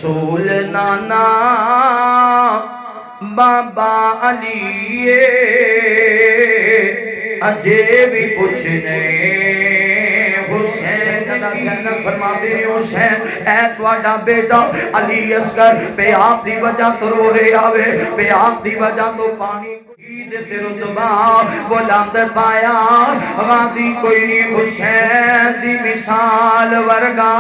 رسول نانا بابا علی اجے بھی پوچھنے حسین فرماتے ہیں حسین اے تواڈا بیٹا علی اصغر پہ آپ دی وجہ تو رو رہے آوے پہ آپ دی وجہ تو پانی تیرو دبا بلند پایا غازی کوئی نہیں حسین دی مثال ورگا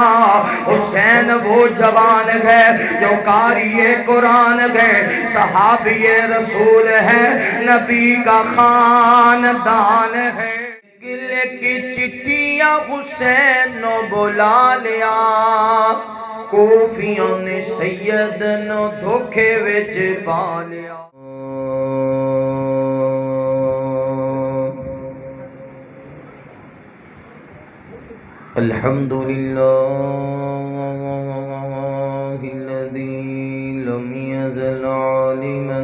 حسین وہ جوان گئے جو قاری قرآن گئے صحابی رسول ہے نبی کا خاندان ہے گلے کی چٹیاں حسین نو بلا لیا کوفیوں نے سید نو دھوکے وچ پا لیا الحمد لله الذي لم يزل عالما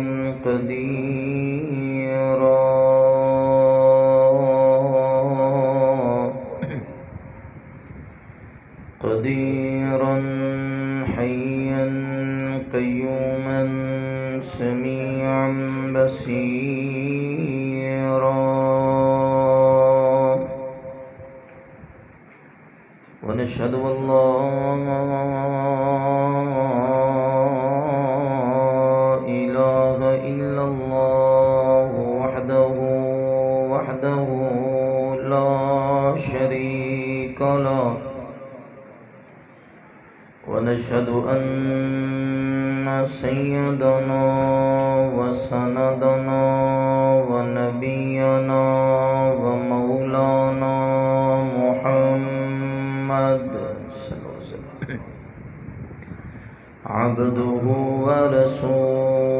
قديرا حيا قيوما سميعا بصيرا ونشهد أن لا إله إلا الله وحده لا شريك له ونشهد أن سيدنا وسندنا ونبينا ومولانا محمد صلى الله عليه وسلم عبده ورسوله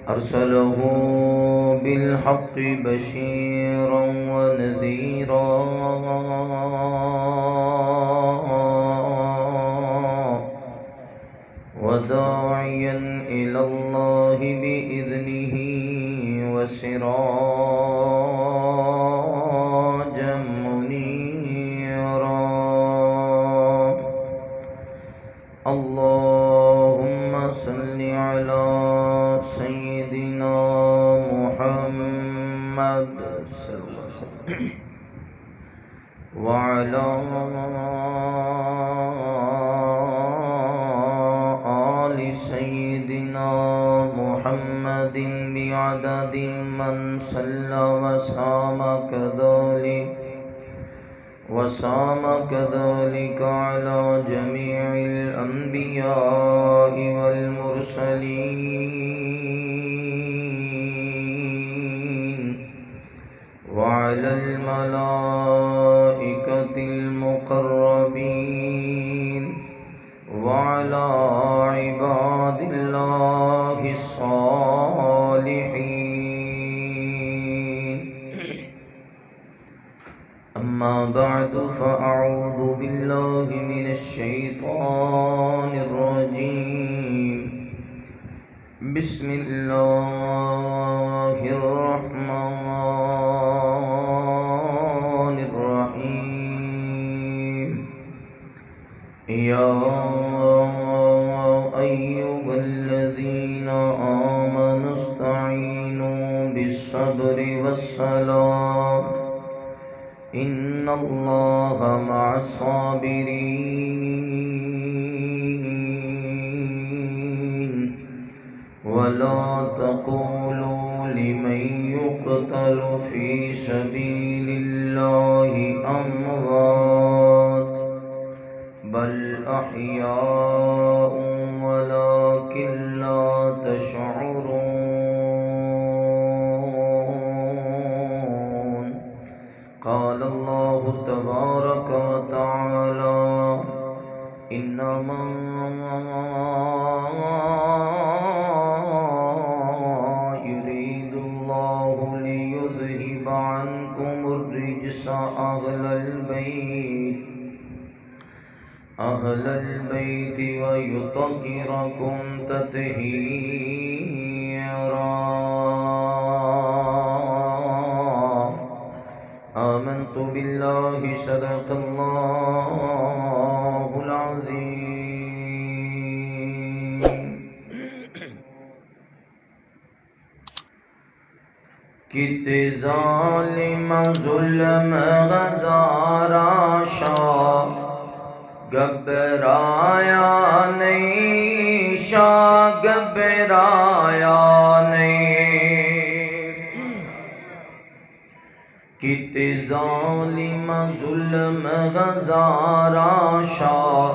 أرسله بالحق بشيرا ونذيرا وداعيا إلى الله بإذنه وسراجا منيرا اللهم صل على سيدنا محمد صلى الله عليه وسلم وعلى آل سيدنا محمد بعدد من صلى وسام كذلك على جميع الأنبياء والمرسلين وعلى الملائكة المقربين وعلى عباد الله الصالحين أما بعد فأعوذ بالله من الشيطان الرجيم بسم الله الرحمن الرحيم يا أيها الذين آمنوا استعينوا بالصبر والصلاة إن الله مع الصابرين ولا تقولوا لمن يقتل في سبيل الله أموات بل أحياء ولكن لا تشعرون قال الله تبارك وتعالى إنما يريد الله ليذهب عنكم الرجس أهل البيت ويطهركم تطهيرا آمنت بالله صدق الله العظيم کتے ظالم ظلم غزارا شاہ گھبرایا نہیں، شاہ گھبرایا نہیں، کتے ظالم ظلم غزارا شاہ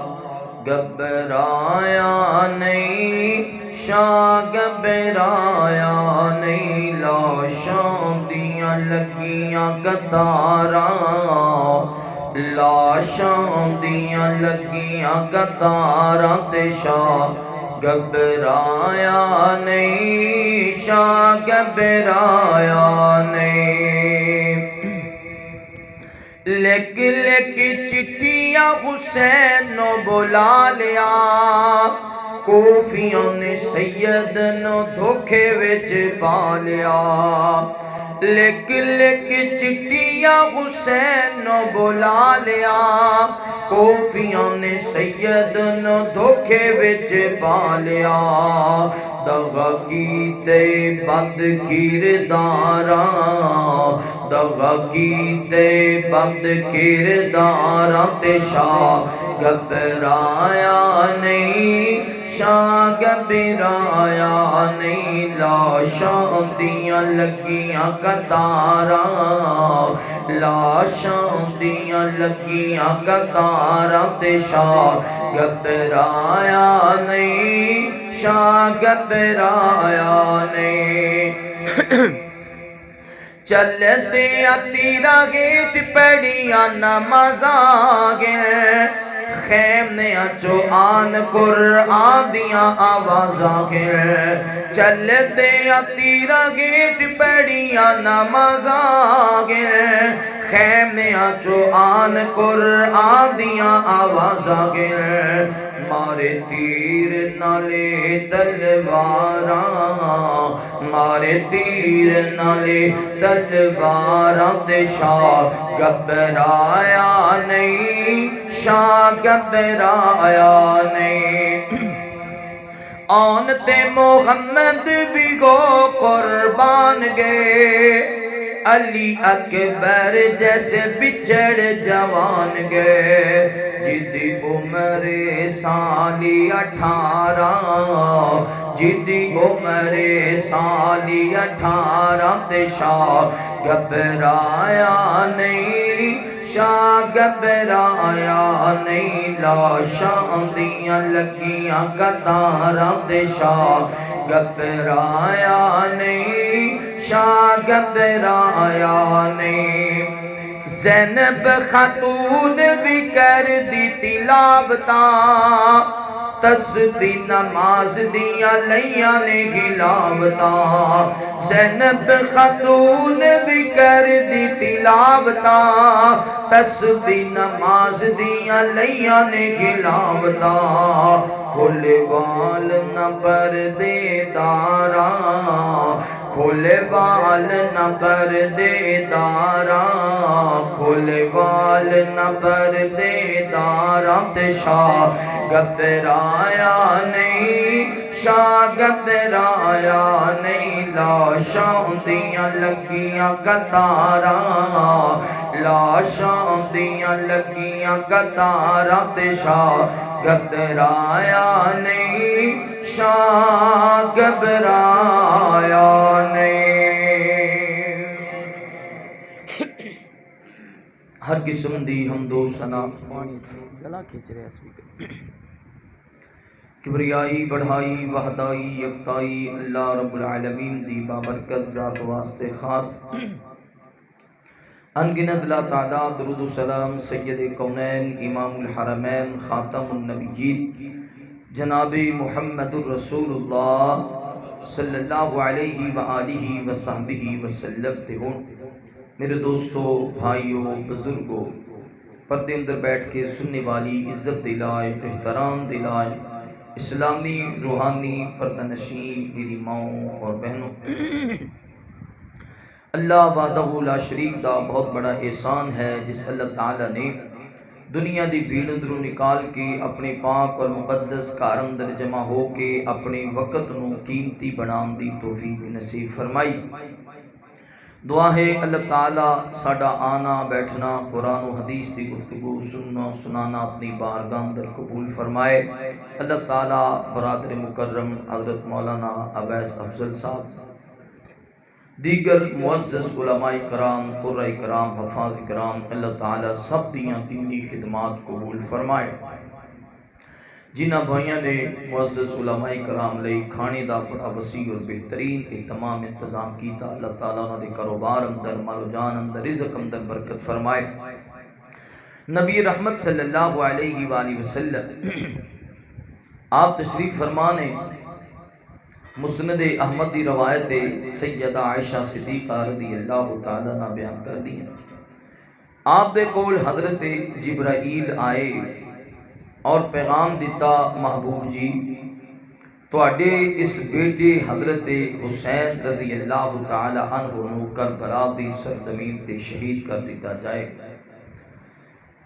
گھبرایا نہیں، شاہ گھبرایا نہیں، لاشاں دیاں لگیاں قطاراں، لاشاں دیاں لگیاں قطاراں تے شاہ گھبرایا نہیں، شاہ گھبرایا نہیں، لکھ لکھ چٹھیاں حسین نو بلا لیا، کوفیوں نے سید نو دھوکے وچ پا لیا، لکھ لکھ چٹھیاں حسین نو بلا لیا، کوفیوں نے سید نو دھوکے وچ پا لیا، دغا کیتے بد کرداراں، دغا کیتے بد کرداراں تے شاہ گھبرایا نہیں، شاہ گھبرایا نہیں، لاشاں دیاں لگیاں قطاراں، لاشاں دیاں لگیاں قطاراں تے شاہ گھبرایا نہیں، شاہ گھبرایا نہیں، چلتے تیرا گیٹ پڑیاں نمازاں گئے، خیمنیاں چو آن قرآن دیاں آوازاں گئے، چلتے تیرا گیٹ پڑیاں نمازاں گئے، خیمنیاں چو آن قرآن دیاں آوازاں گئے، مارے تیر نالے تلواراں، مارے تیر نالے تلواراں تے شاہ گھبرایا نہیں، شاہ گھبرایا نہیں، آن تے محمد بھی گو قربان گئے، علی اکبر جیسے بچھڑ جوان گئے، جدی عمر سالی 18، جدی عمر سالی 18 تے شاہ گھبرایا نہیں، شاہ گھبرایا نہیں، لاشاں دیاں لگیاں قطاراں تے شاہ گھبرایا نہیں، شاہ گھبرایا نہیں، زینب خاتون بھی کر دی تلاوتاں، تسبیح نماز دیاں لیاں نے گلاوتاں، زینب خاتون بھی کر دی تلاوتاں، تسبیح نماز دیاں لیاں نے گلاوتاں، کھلے وال نہ پردے داراں، کھلے وال نہ پردے داراں، کھلے وال نہ پردے داراں تے شاہ گھبرایا نہیں، شاہ گھبرایا نہیں، لاشاں دیاں لگیاں قطاراں، لاشاں دیاں لگیاں قطاراں تے شاہ گھبرایا نہیں، شاہ گھبرایا نہیں، ہر قسم دی حمد و ثنا گلا کھینچ رہے اسپیکر، کبریائی بڑھائی وحدائی یکتائی اللہ رب العالمین دی بابرکت ذات واسطے خاص، انگنت لا تعداد درود و سلام سید کونین امام الحرمین خاتم النبیین جناب محمد الرسول اللہ صلی اللہ علیہ وآلہ وصحبہ وسلم تے ہون۔ میرے دوستو، بھائیوں، بزرگوں، پردے اندر بیٹھ کے سننے والی عزت دلائے، احترام دلائے، اسلامی روحانی پردہ نشین میری ماؤں اور بہنوں، اللہ وحدہ لا شریک دا بہت بڑا احسان ہے جس اللہ تعالیٰ نے دنیا دی بھیڑ اندروں نکال کے اپنے پاک اور مقدس گھر اندر جمع ہو کے اپنے وقت نو قیمتی بنام دی توفیق نصیب فرمائی۔ دعا ہے اللہ تعالیٰ ساڈا آنا بیٹھنا قرآن و حدیث کی گفتگو سننا سنانا اپنی بارگاہ اندر قبول فرمائے۔ اللہ تعالیٰ برادر مکرم حضرت مولانا اویس افضل صاحب، دیگر معزز علماء کرام، قرۂ کرام، حفاظ کرام، اللہ تعالیٰ سب دیاں دینی خدمات قبول فرمائے۔ جنہ بھائیاں نے معزز علماء کرام لئی کھانے دا بڑا وسیع اور بہترین اہتمام انتظام کیتا، اللہ تعالیٰ انہاں دے کاروبار اندر، مال و جان اندر، رزق اندر برکت فرمائے۔ نبی رحمت صلی اللہ علیہ وآلہ وسلم آپ تشریف فرمانے مسند احمد دی روایت سیدہ عائشہ صدیقہ رضی اللہ تعالیٰ عنہ بیان کر دی۔ آپ دے کول حضرت جبرائیل آئے اور پیغام دیتا، محبوب جی تواڈے اس بیٹے حضرت حسین رضی اللہ تعالی عنہ نو کربلا دی سرزمین تے شہید کر دیتا جائے۔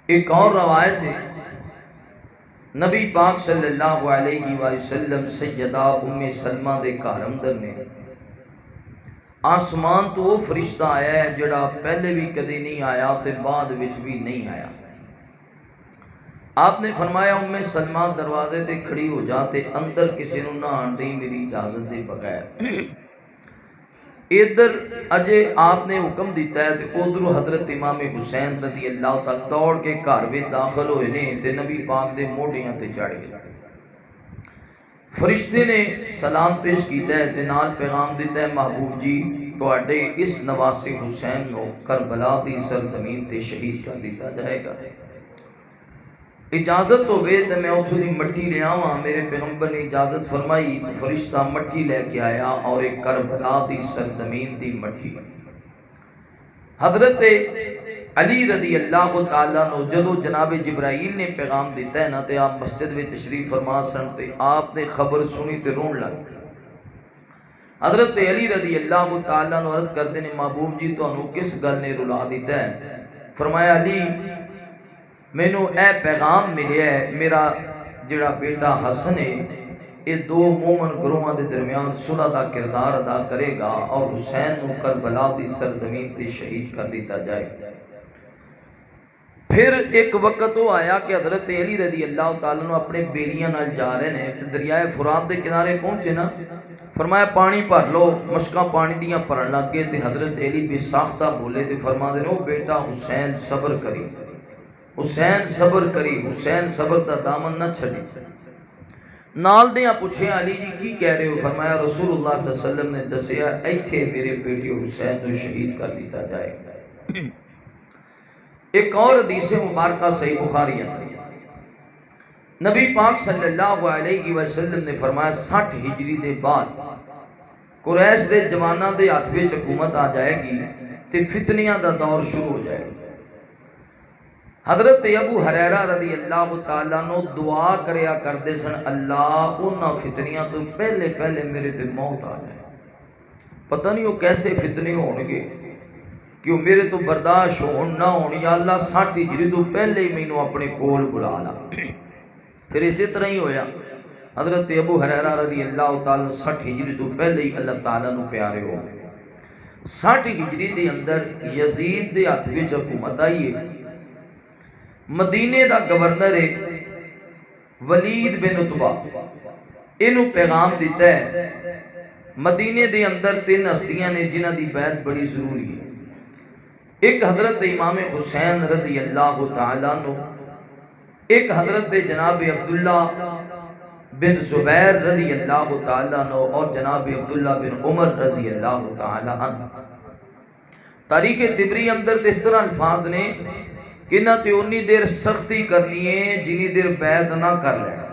ایک اور روایت ہے نبی پاک صلی اللہ علیہ وآلہ وسلم سیدہ ام سلمہ دے گھر اندر نے آسمان تو وہ فرشتہ آیا ہے جڑا پہلے بھی کدی نہیں آیا تے بعد وچ بھی نہیں آیا۔ آپ نے فرمایا ام سلمہ دروازے تے کھڑی ہو جاتے، اندر کسی نو نہ آن دیں میری اجازت دے بغیر۔ ادھر اجے آپ نے حکم دیتا ہے تے ادھر حضرت امام حسین رضی اللہ تعالی دوڑ کے گھر وچ داخل ہوئے نے تے نبی پاک دے موڈیاں تے چڑھ گئے۔ فرشتے نے سلام پیش کیتا ہے تے نال پیغام دیتا ہے، محبوب جی تواڈے اس نواسے حسین نو کربلا دی سرزمین تے شہید کر دیتا جائے گا۔ اجازت ہوئے تو میں اتھو دی مٹی لے آواں۔ میرے پیغمبر نے اجازت فرمائی، فرشتہ مٹی لے کے آیا اور ایک کربلا دی سرزمین دی مٹی۔ حضرت علی رضی اللہ تعالیٰ نو جدو جناب جبرائیل نے پیغام دیتا ہے نا تے آپ مسجد میں تشریف فرما سن تے آپ نے خبر سنی تے رون لگ۔ حضرت علی رضی اللہ تعالیٰ نو عرض کرتے نے، محبوب جی تو انہوں کس گل نے رلا دیتا ہے؟ فرمایا علی مینوں اے پیغام ملیا ہے میرا جڑا بیٹا حسن ہے یہ دو مومن گروہاں دے درمیان صلح دا کردار ادا کرے گا اور حسین نو کربلا دی سرزمین تے شہید کر دیتا جائے۔ پھر ایک وقت وہ آیا کہ حضرت علی رضی اللہ تعالیٰ عنہ اپنے بیلیاں نال جا رہے ہیں تے دریائے فرات دے کنارے پہنچے نا، فرمایا پانی بھر لو، مشکاں پانی دیاں بھرن لگ گئے تے حضرت علی بے ساختہ بولے تے فرما دے او بیٹا حسین صبر کری، حسین صبر کری، حسین صبر دا دامن نہ چھڑی۔ نال دیاں پوچھے علی جی کی کہہ رہے ہو؟ فرمایا رسول اللہ صلی اللہ علیہ وسلم نے دسیا ایتھے میرے بیٹے حسین کو شہید کر دیتا جائے۔ ایک اور حدیث مبارکہ صحیح بخاری ہے، نبی پاک صلی اللہ علیہ وسلم نے فرمایا 60 ہجری دے بعد قریش دے جواناں دے ہاتھ وچ حکومت آ جائے گی تے فتنیاں دا دور شروع ہو جائے گا۔ حضرت ابو ہریرہ رضی اللہ تعالیٰ نو دعا کریا کردے سن، اللہ انہاں فتنیاں تو پہلے پہلے میرے تے موت آ جائے۔ پتہ نہیں وہ کیسے فتنے ہونگے کہ وہ میرے تو برداشت ہون نہ ہون، یا اللہ 60 ہجری تو پہلے ہی مینوں اپنے کول بلا لا۔ پھر اسی طرح ہی ہویا، حضرت ابو ہریرہ رضی اللہ تعالیٰ 60 ہجری تو پہلے ہی اللہ تعالیٰ نو پیارے ہو۔ 60 ہجری دے اندر یزید دے ہاتھ وچ حکومت آئی ہے۔ مدینے دا گورنر ہے ولید بن عتبہ، انہوں پیغام دیتا ہے مدینے دے اندر 3 ہستیاں نے جنہ دی بیعت بڑی ضروری ہے۔ ایک حضرت امام حسین رضی اللہ تعالیٰ عنہ، ایک حضرت جناب عبداللہ بن زبیر رضی اللہ تعالیٰ عنہ اور جناب عبداللہ بن عمر رضی اللہ تعالیٰ عنہ۔ تاریخ طبری اندر اس طرح الفاظ نے کہ انہاں تے انی دیر سختی کرنی ہے جنی دیر بیعت نہ کر لینا،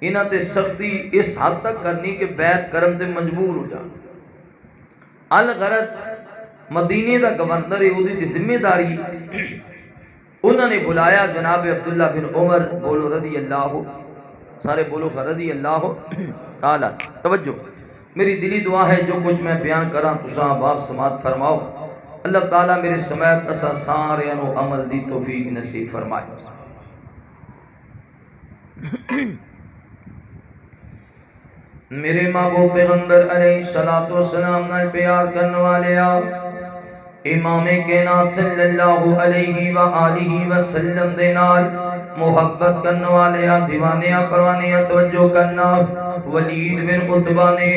انہاں تے سختی اس حد تک کرنی کہ بیعت کرن تے مجبور ہو جا۔ الغرض مدینے دا گورنر یہودی کی ذمہ داری، انہوں نے بلایا جناب عبداللہ بن عمر، بولو رضی اللہ، سارے بولو رضی اللہ تعالی۔ توجہ، میری دلی دعا ہے جو کچھ میں بیان کراں تساں باپ سماعت فرماؤ، اللہ تعالیٰ میرے سمیت اسا سارے انو عمل دی توفیق نصیب فرمائے۔ میرے محبوب پیغمبر علیہ السلام نال پیار کرنے والے آؤ، امام کائنات صلی اللہ علیہ وآلہ وسلم دے نال محبت کرنے والے دیوانے پروانے توجہ کرنا ولید بن عتبہ نے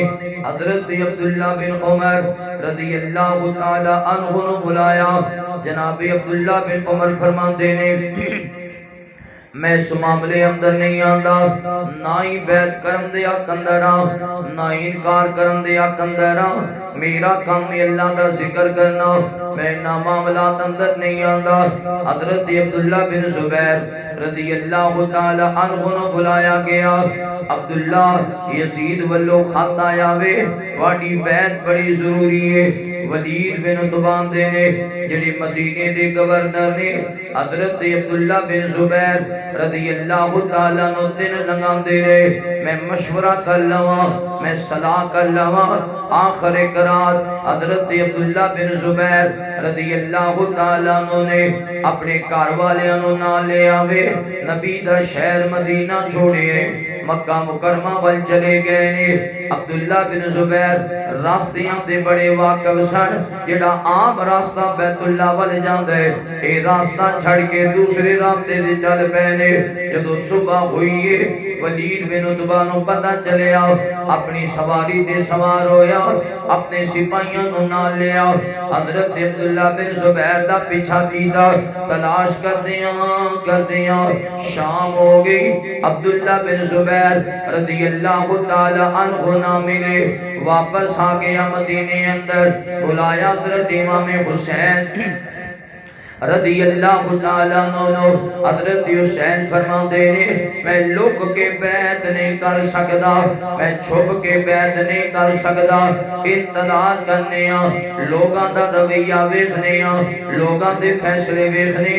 حضرت عبداللہ بن عمر رضی اللہ تعالی عنہ نے بلایا. جناب عبداللہ بن عمر فرماندے نے میں اس معاملے اندر نہیں آندا نہ ہی بیعت کرن دیا کندرا نہ ہی انکار کرن دیا کندرا. میرا کام اللہ دا ذکر کرنا میں نہ معاملات اندر نہیں آندا. حضرت عبداللہ بن زبیر رضی اللہ تعالی عنہ نے بلایا گیا. عبداللہ یزید والو خط آیا وے واڈی بیعت بڑی ضروری ہے. ولید بن عتبہ دے نے جڑے مدینے دے گورنر نے حضرت عبداللہ بن زبیر رضی اللہ تعالی عنہ دن لنگاندے رہے. میں مشورہ کر لواں میں صلاح کر لواں. آخر قرات حضرت عبداللہ بن زبیر رضی اللہ تعالی عنہ نے اپنے گھر والیاں نوں نال لے آوے نبی دا شہر مدینہ چھوڑے مکہ مکرمہ ول چلے گئے نے. عبداللہ بن زبیر راستیاں دے بڑے واقف سن. جڑا عام راستہ بیت اللہ ول جاندا ہے اے راستہ چھڑ کے دوسرے راستے تے چل پے نے. جدوں صبح ہوئی ہے ولید بن عتبہ نو پتہ چلیا اپنی سواری تے سوار ہویا اپنے سپاہیاں نو نال لیا. حضرت عبداللہ بن زبیر دا پیچھا کیتا تلاش کردیاں شام ہو گئی. عبداللہ بن زبیر رضی اللہ تعالی عنہ نہ ملے. واپس آ گیا مدینے اندر. بلایا حضرت امام حسین رضی اللہ تعالی عنہ. حضرت حسین فرماندے نے میں لک کے بیعت نہیں کر سکدا میں چھپ کے بیعت نہیں کر سکدا. انتظار کرنے لوگاں دا رویہ ویکھنے لوگاں دے فیصلے ویکھنے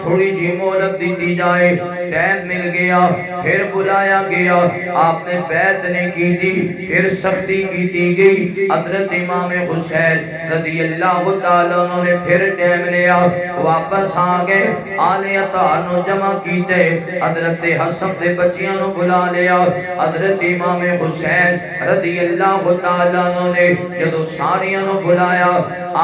تھوڑی جی مہلت دی جائے. ٹائم مل گیا پھر بلایا گیا. آپ نے بیعت نہیں کی تھی پھر سختی کی گئی. حضرت امام حسین رضی اللہ تعالی عنہ نے پھر ٹائم لیا واپس آ گئے. آلے اطہار نو جمع کیتے حضرت حسن دے بچیاں نو بلا لیا. حضرت امام حسین رضی اللہ تعالی عنہ نے جدو ساریاں نو بلایا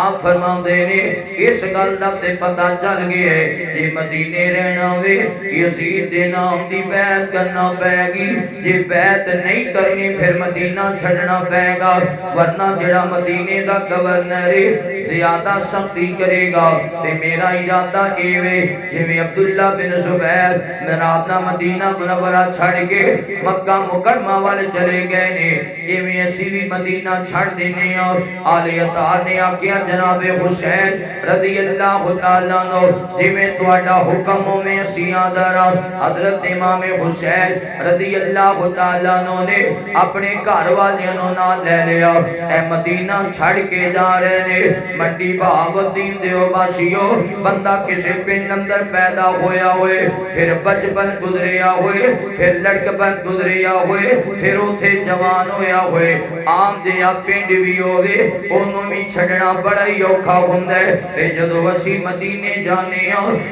آپ فرماندے نے اس گل دا تے پتہ چل گیا ہے یہ مدینے رہنا وے یزید دے نام دی بیعت کرنا پے گی. یہ بیعت نہیں کرنی پھر مدینہ چھڑنا پے گا ورنہ جڑا مدینے دا گورنر ہے زیادہ سختی کرے گا. تے میرا ارادہ اے وے جویں عبداللہ بن زبیر میرا اپنا مدینہ منورہ چھڑ کے مکہ مکرمہ والے چلے گئے نے ایویں اسی بھی مدینہ چھڑ دینے. اور آلِ اطہار نے آکیا جناب حسین رضی اللہ تعالی عنہ جویں تہاڈا حکم میں اسی آدارا. حضرت امام حسین رضی اللہ تعالی عنہ نے اپنے گھر والیاں نوں نال لے لیا. اے مدینہ چھڑ کے جا رہے نے. منڈی بہاؤالدین دیوباشیو بندہ کسے پنڈ اندر پیدا ہویا ہوئے پھر بچپن گزریا ہوئے پھر لڑکپن گزریا ہوئے پھر اوتھے جوان ہویا ہوئے عام جہا پنڈ بھی ہوئے انہوں بھی چھڑنا بڑا ہی اوکھا ہوندا ہے. تے جدوں اسی مدینے جانے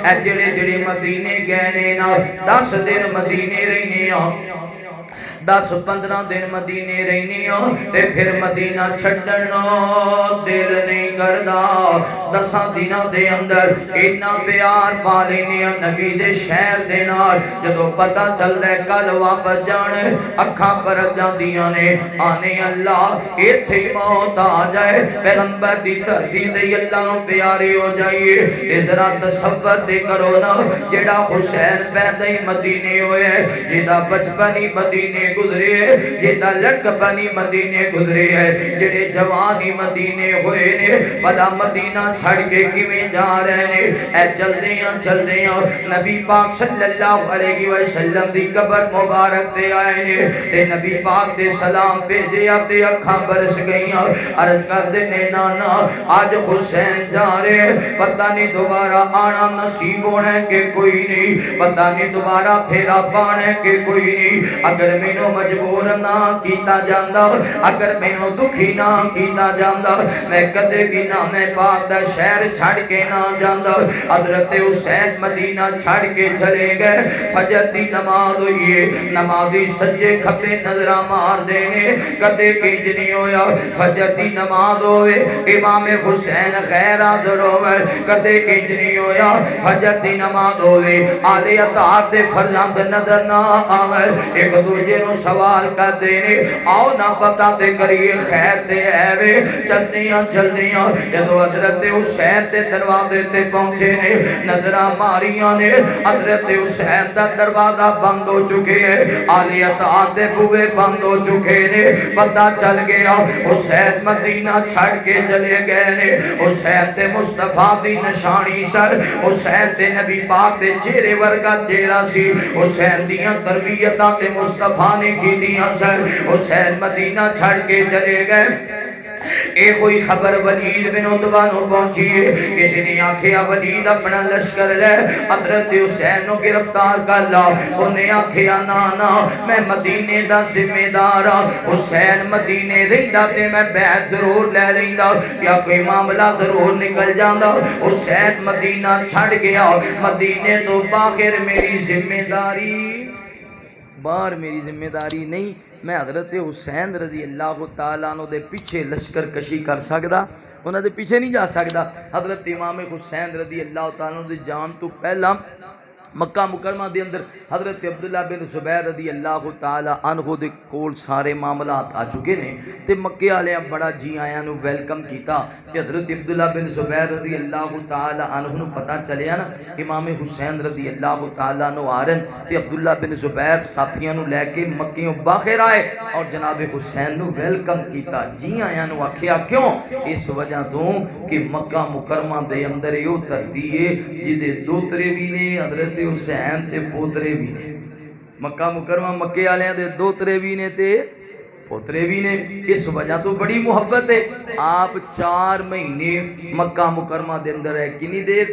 اے جڑے مدینے گئے نے نا 10 دن مدینے رہنے 10-15 دن مدینے رہنے تے پھر مدینہ چھڈنا دل نہیں کردا. 10 دناں دے اندر اتنا پیار پا لینے نبی دے شہر دے نال. جدوں پتہ چلدا ہے کل واپس جانا اکھاں پرت جاندیاں نے آنے اللہ ایتھے موت آ جائے پیغمبر دی دھرتی تے اللہ نوں پیارے ہو جائیے. تے ذرا تصور تے کرو نا جڑا حسین پیدا ہی مدینے ہوئے جدا بچپن ہی مدینے گزرے جدا لڑکپن مدینے گزرے ہے جڑے جوانی مدینے ہوئے نے بڑا مدینہ چھڑ کے کیویں جا رہے نے. اے چلدیاں نبی پاک صلی اللہ علیہ وسلم دی قبر مبارک تے آئے نے تے نبی پاک دے سلام بھیجیا تے اکھاں برس گئیاں. عرض کردے نے نانا آج حسین جا رہے پتہ نہیں دوبارہ آنا نصیب ہونا کہ کوئی نہیں پتہ نہیں دوبارہ پھیرا پانا کہ کوئی نہیں. اگر میں مینوں مجبور نہ کیتا جاندا اگر مینوں دکھی نہ کیتا جاندا میں کدے بھی نہ میں پاک دا شہر چھڑ کے نہ جاندا حضرت حسین مدینہ چھڑ کے چلے گئے فجر دی نماز ہوئی نمازی سجے کھبے نظر مار دینے کدے کنج نہیں ہویا فجر دی نماز ہوئے امام حسین غیر حاضر ہوئے کدے کنج نہیں ہویا فجر دی نماز ہوئے آلے اطاعت دے فرزند نظر نہ آوے ایک دوجے نو سوال کر دینے آؤ نہ پتہ تے کریے خیر تے ایوے چلدیاں جدو حضرت حسین تے دروازے تے پہنچے نے نظرہ ماریاں نے حضرت حسین دا دروازہ بند ہو چکے ہیں آلے اطاعت دے بوئے بند ہو چکے نے پتہ چل گیا حسین مدینہ چھڑ کے چلے گئے نے حسین تے مصطفیٰ دی نشانی سر حسین تے نبی پاک دے چہرے ورگا چہرہ سی حسین دیاں تربیتاں تے مصطفیٰ نے کی دیاں سر حسین مدینہ چھڑ کے چلے گئے اے کوئی خبر ولید بن عتبہ نو پہنچی ہے کسی نے آکھیا ولید اپنا لشکر لے حضرت حسین نو گرفتار کر لا انہیں آکھیا نا میں مدینے دا ذمہ دار حسین مدینے رہندا تے میں بیعت ضرور لے لیندا یا کوئی معاملہ ضرور نکل جاندا حسین مدینہ چھڑ گیا مدینے تو باہر میری ذمہ داری باہر میری ذمہ داری نہیں میں حضرت حسین رضی اللہ تعالیٰ عنہ دے پیچھے لشکر کشی کر سکدا انہاں دے پیچھے نہیں جا سکدا حضرت امام حسین رضی اللہ تعالیٰ عنہ دے جان تو پہلا مکہ مکرمہ دے اندر حضرت عبداللہ بن زبیر رضی اللہ تعالیٰ عنہ دے کول سارے معاملات آ چکے نے تے مکے والے بڑا جی آیاں نو ویلکم کیتا کہ حضرت عبداللہ بن زبیر رضی اللہ تعالیٰ عنہ نو پتہ چلیا نا امام حسین رضی اللہ تعالیٰ عنہ آ رہے تے عبداللہ بن زبیر ساتھیاں نو لے کے مکیوں باہر آئے اور جناب حسین نو ویلکم کیتا جی آیاں نو آکھیا کیوں اس وجہ تو کہ مکہ مکرمہ دے اندر یو ترتی ہے جدے دوترے بھی نے حضرت حسین تے پوترے بھی نے مکہ مکرمہ مکے آلیاں دے دوترے بھی نے تے پوترے بھی نے اس وجہ تو بڑی محبت ہے آپ 4 مہینے مکہ مکرمہ دے اندر ہے کنی دیر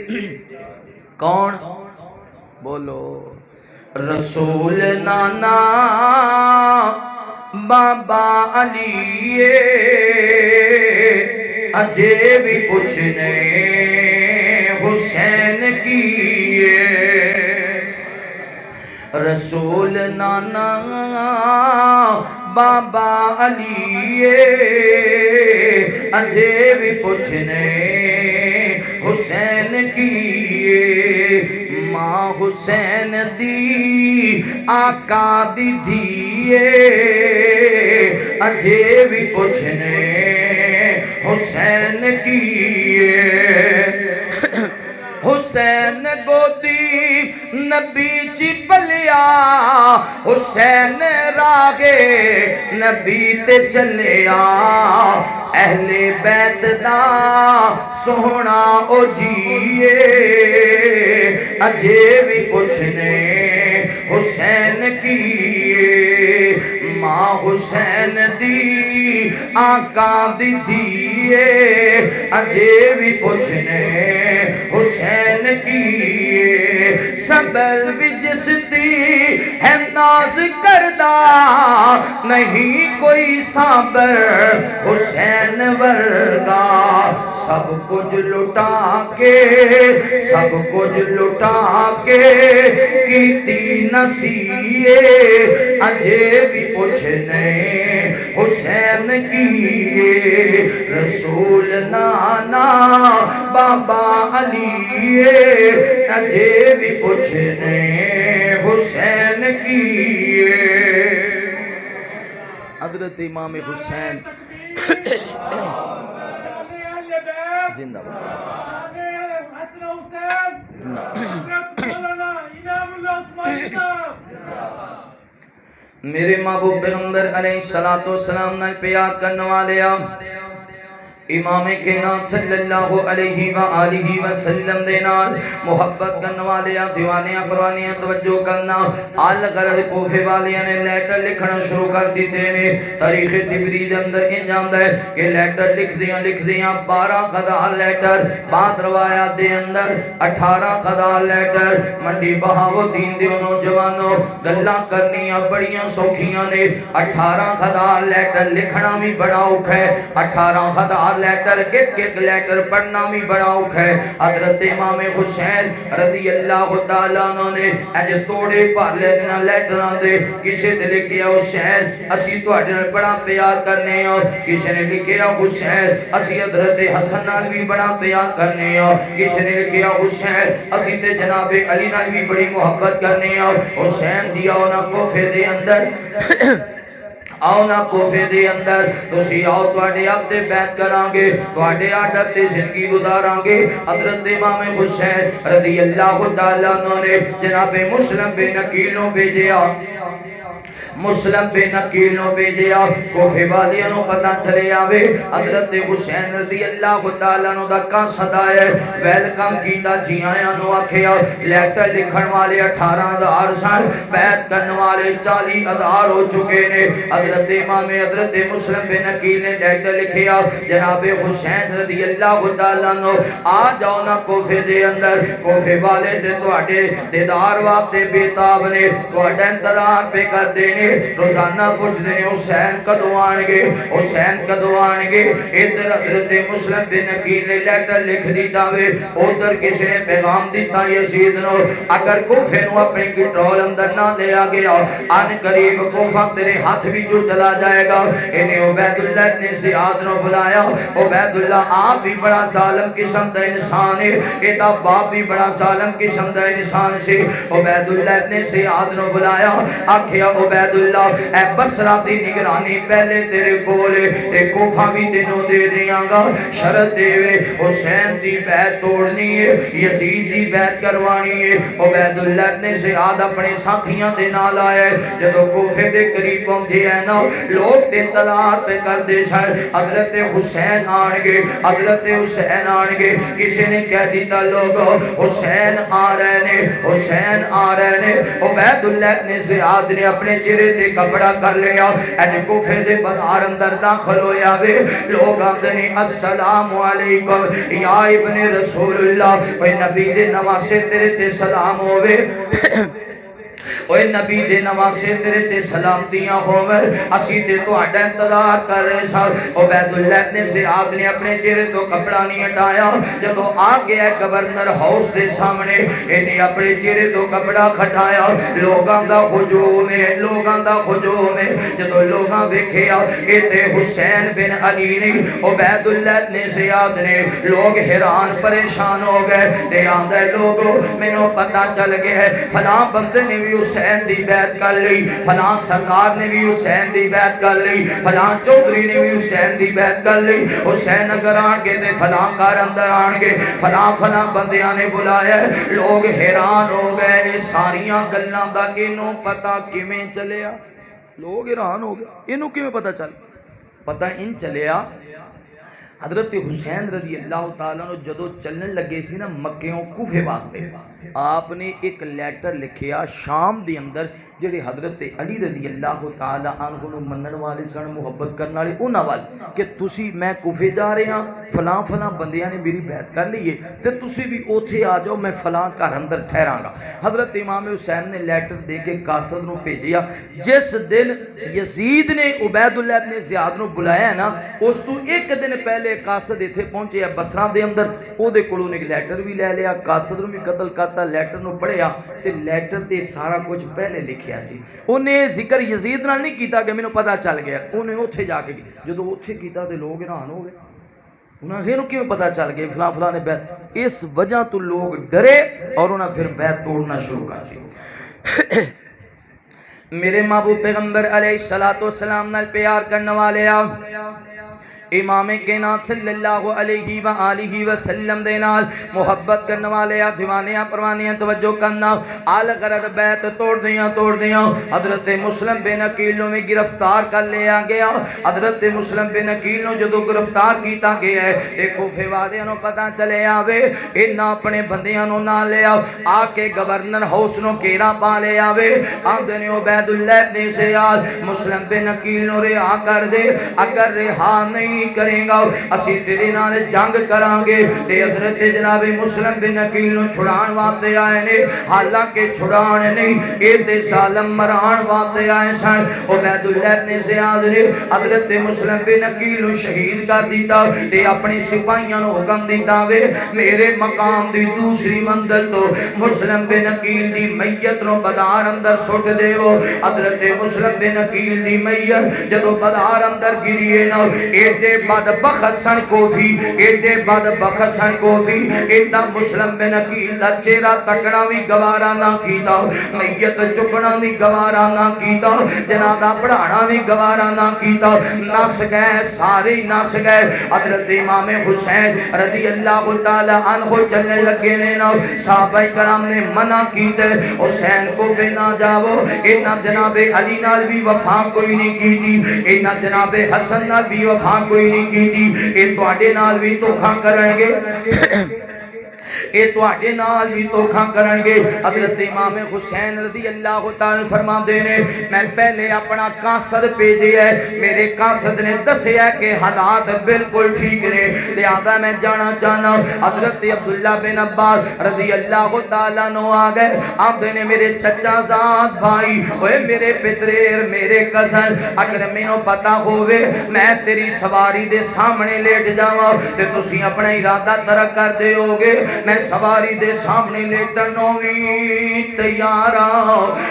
کون بولو رسول نانا بابا علی اجے بھی پوچھنے حسین کی رسول نانا بابا علی اجے بھی پوچھنے حسین کی ماں حسین دی آقا دی دھیے اجے بھی پوچھنے حسین کی حسین گودی نبی چی پلیا حسین راگے نبی تے چلیا اہل بیت دا سونا او جیے اجے بھی پوچھنے حسین کی ماں حسین دی آقا دی دھیے اجے بھی پوچھنے حسین کی سبل بھی جس دی ہے ناز کردہ نہیں کوئی صابر حسین ورگا سب کچھ لٹا کے کیتی نسیے اجے بھی پوچھنے حسین کی رسول نانا بابا علی اجے بھی پوچھنے حسین کی حضرت امام حسین زندہ میرے محبوب پیغمبر علیہ الصلوۃ والسلام نے پیار کرنے والے امام کائنات صلی اللہ علیہ وآلہ وسلم دے نال محبت کرنے والے دیوانیاں پروانیاں توجہ کرنا آل غرض کوفے والیاں نے لیٹر لکھنا شروع کر دیتے نے تاریخ تبری دے اندر ان جاندہ ہے کہ لیٹر لکھ دیاں 12 خدا لیٹر بعد روایات دے اندر 18 خدا لیٹر منڈی بہاؤالدین دے نوجوانوں گلاں کرنیاں بڑیاں سوکھیاں نے 18 خدا لیٹر لکھنا بھی بڑا اوکھا ہے 18 خدا لیٹر ایک لیٹر پڑھنا بھی بڑا اوکھا ہے حضرت امام حسین رضی اللہ تعالیٰ عنہ نے اج توڑے پار لینا لیٹران دے کسے نے لکھیا حسین اسی تو اجنال بڑا پیار کرنے ہو کسے نے لکھیا حسین اسی حضرت حسن نال بھی بڑا پیار کرنے ہو کسے نے لکھیا حسین اسی تے جناب علی نال بھی بڑی محبت کرنے ہو حسین دیا ہونا کوفے دے اندر آؤ نا کوفے دے اندر تسی آؤ تواڈے آتے بیعت کرانگے تواڈے آدت تے زندگی گزارانگے حضرت امام حسین رضی اللہ تعالیٰ عنہ نے جناب مسلم بن عقیلوں بھیجیا مسلم بے نکیلوں بے جیا کوفے والیاں نو پتہ چلے آوے حضرت حسین رضی اللہ تعالیٰ نو دا کا صدا ہے ویلکم کیتا جی آیاں نو آکھیا لیٹر لکھن والے 18,000 سال بیعت کرن والے 40,000 ہو چکے نے حضرت امام حضرت مسلم بے نکیل نے لیٹر لکھیا جناب حسین رضی اللہ تعالیٰ نو آ جاؤ نا کوفے دے اندر کوفے والے دے تو آٹے دیدار واپتے بیتاب نے تو آٹے انتظار پہ کر دینے روزانہ پوچھ دینے حسین کدو آنگے حسین کدو آنگے ادھر حضرت مسلم بن عقیل نے لیٹر لکھ دیتا ہوئے ادھر کسی نے پیغام دیتا یزید نو اگر کوفے نو اپنے کنٹرول اندر نہ لے آگیا آن قریب کوفہ تیرے ہاتھ بھی جو چلا جائے گا انہیں عبید اللہ نے زیاد نو بلایا عبید اللہ آپ بھی بڑا ظالم قسم دا انسان ہے ایتا باپ بھی بڑا ظالم قسم دا انسان سے عبید اللہ نے زیاد نو بلایا آکھیا عبید اللہ اے بسرہ دی نگرانی پہلے تیرے بولے اے کوفہ بھی دنوں دے دیاں گا شرط دے وے حسین دی بیعت توڑنی ہے یزید دی بیعت کروانی ہے عبید اللہ نے زیاد اپنے ساتھیاں دے نال آئے جدو کوفے دے قریب پہنچے ہیں نا لوگ دے طلاعات پہ کر دے سر حضرت حسین آنگے حضرت حسین آنگے کسی نے کہہ دیتا لوگو حسین آ رہے نے حسین آ رہے نے عبید اللہ نے زیاد نے اپنے چرے دے کپڑا کر لیا این کوفے دے بازار اندر داخل ہویا وے لوگ آمدنی السلام علیکم یا ابن رسول اللہ وے نبی دے نواسے تیرے تے سلام ہوئے اوے نبی دے نواسے تیرے تے سلامتیاں ہوئے اسی تے تو اڈا انتظار کر رہے سال عبید اللہ نے زیاد نے اپنے چہرے تو کپڑا نہیں ہٹایا جدو آگے ہے گورنر ہاؤس دے سامنے انہیں اپنے چہرے تو کپڑا کھٹایا لوگاں دا ہجوم ہے لوگاں دا ہجوم ہے جدو لوگاں دیکھیا ایتے حسین بن علی نہیں عبید اللہ نے زیاد نے لوگ حیران پریشان ہو گئے دے آندھے لوگوں میں نو پتہ چل گئے فلاں بندے نے بھی حسین دی بیعت کر لی فلاں سرکار نے بھی حسین دی بیعت کر لی فلاں چودھری نے بھی حسین دی بیعت کر لی حسین اگر آنگے دے فلاں کار اندر آنگے فلاں بندیاں نے بلایا لوگ حیران ہو گئے ساریاں گلاں دا انہوں پتہ کیویں چلیا لوگ حیران ہو گئے انہوں کیویں پتہ چل پتہ ان چلیا حضرت حسین رضی اللہ تعالیٰ نے جدو چلنے لگے سی نا مکیوں کوفے واسطے آپ نے ایک لیٹر لکھیا شام دی اندر جڑے حضرت علی رضی اللہ تعالیٰ عنہ کو منن والے سن محبت کرنے والے انہاں وال کہ تسی میں کوفے جا رہے ہاں فلاں بندیاں نے میری بیعت کر لی ہے تے تسی بھی اوتھے آ جاؤ میں فلاں گھر اندر ٹھہراں گا حضرت امام حسین نے لیٹر دے کے قاصد نو بھیجیا جس دن یزید نے عبید اللہ ابن زیاد نو بلایا ہے نا اس تو ایک دن پہلے قاصد ایتھے پہنچے بصرہ دے اندر او دے کولوں نے لیٹر بھی لے لیا قاصد نو بھی قتل کرتا لیٹر نو پڑھیا تے لیٹر تے سارا کچھ پہلے لکھیا سی انہیں ذکر یزید نال نہیں کیتا کہ میں نو پتہ چل گیا انہیں اوتھے جا کے جدو اوتھے کیتا تے لوگ حیران ہو گئے انہاں ہیروں کیوں پتہ چل گئے فلاں نے بیعت اس وجہ تو لوگ ڈرے اور انہاں پھر بیعت توڑنا شروع کر دی میرے محبوب پیغمبر علیہ السلام نال پیار کرنے والے امام کائنات صلی اللہ علیہ وآلہ وسلم دے نال محبت کرنے والے دیوانیاں پروانیاں توجہ کرنا آل غرض بیت توڑ دیاں حضرت مسلم بن عقیل نو میں گرفتار کر لیا گیا حضرت مسلم بن عقیل نو جدو گرفتار کیتا گیا ہے ایک کوفے والے نو پتہ چلے آوے انہاں اپنے بندیاں نو نہ لیا آ کے گورنر ہاؤس نو گھیرا پا لے آوے آندے نے عبید اللہ بن زیاد مسلم بن عقیل نو رہا کر دے اگر رہا نہیں کریں گا اسی تیرے نال جنگ کران گے تے حضرت جناب مسلم بن عقیل نو چھڑان واسطے آئے نے حالانکہ چھڑان نہیں اے تے ظالم مران واسطے آئے سن عبید اللہ بن زیاد نے حضرت مسلم بن عقیل نو شہید کر دیتا تے اپنے سپاہیاں نو حکم دیتا وے میرے مقام دی دوسری منزل تو مسلم بن عقیل دی میت نو بدار اندر سٹ دیو حضرت مسلم بن عقیل دی میت جدو بدار اندر گریے نا ایڈے بدبخت سن کوفی ایڈے بدبخت سن کوفی ایڈا مسلم بن عقیل دا چہرہ تکنا بھی گوارا نہ کیتا میت چکنا بھی گوارا نہ کیتا جنازہ پڑھانا بھی گوارا نہ کیتا نس گئے سارے نس گئے حضرت امام حسین رضی اللہ تعالی عنہ چلنے لگے نے نا صحابہ کرام نے منع کیتے حسین کو پہ نہ جاؤ اینا جناب علی نال بھی وفا کوئی نہیں کی تھی اینا جناب حسن نال بھی وفا کوئی نہیں کی تھی اے تواڈے نال بھی دھوکھا کرن گے اے تواڈے نال بھی دھوکھا کرن گے حضرت امام حسین رضی اللہ تعالی فرماندے نے میں پہلے اپنا قاصد بھیجیا ہے میرے قاصد نے دسیا کہ حالات بالکل ٹھیک نے لہذا میں جانا چاہنا حضرت عبداللہ بن عباس رضی اللہ تعالیٰ نو آ گئے آپ نے میرے چچا زاد بھائی اوے میرے پتریر میرے کزن اگر مینوں پتا ہوئے میں تیری سواری دے سامنے لیٹ جاواں تے تسی اپنا ارادہ ترک کر دے ہوگے میں سواری دے سامنے لیٹنوں بھی تیارا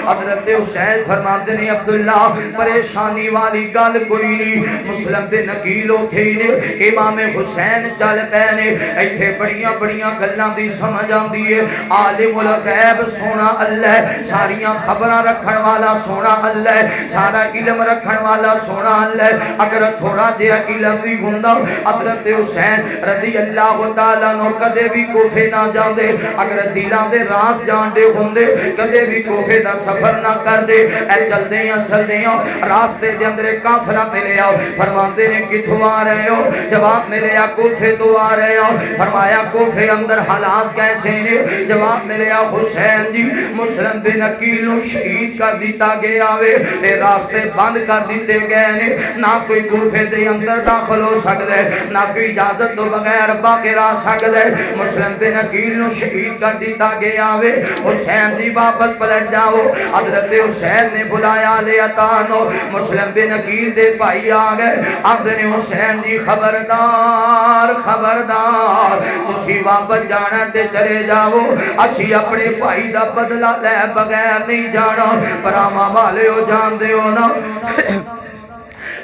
حضرت حسین فرماتے نے عبداللہ پریشانی والی گل کوئی نہیں مسلم بن عقیل تھے نے امام حسین چل پہنے ایتھے بڑیاں بڑیاں گلاں دی سمجھ آندی ہے عالم الغیب سونا اللہ ساریاں خبراں رکھن والا سونا اللہ سارا علم رکھن والا سونا اللہ اگر تھوڑا جہا علم بھی ہوندا حضرت حسین رضی اللہ تعالیٰ نو کدے بھی کوفے نہ جاندے اگر دلاں دے راز جاندے ہوندے کدے بھی کوفے دا سفر نہ کر دے اے چلدیاں راستے دے اندر قافلہ ملیا فرماندے نے کتھوں آ رہے ہو جواب ملیا کوفے تو آ رہے ہو فرمایا کوفے اندر حالات کیسے نے جواب ملیا حسین جی مسلم بن عقیل نو شہید کر دیتا گیا وے تے راستے بند کر دیتے گئے نے نہ کوئی کوفے دے اندر داخل ہو سکدا ہے نہ کوئی اجازت تو بغیر باقی رہ سکدا ہے مسلم بن عقیل نو شہید کر دیتا گیا وے حسین جی واپس پلٹ جاؤ حضرت حسین نے بلایا لے عطانو مسلم بن عقیل دے بھائی آ گئے آدھے حسین جی خبردار خبردار تسی واپس جانا تے چلے جاؤ اسی اپنے بھائی دا بدلہ لے بغیر نہیں جانا پراما والے ہو جان دے ہو نا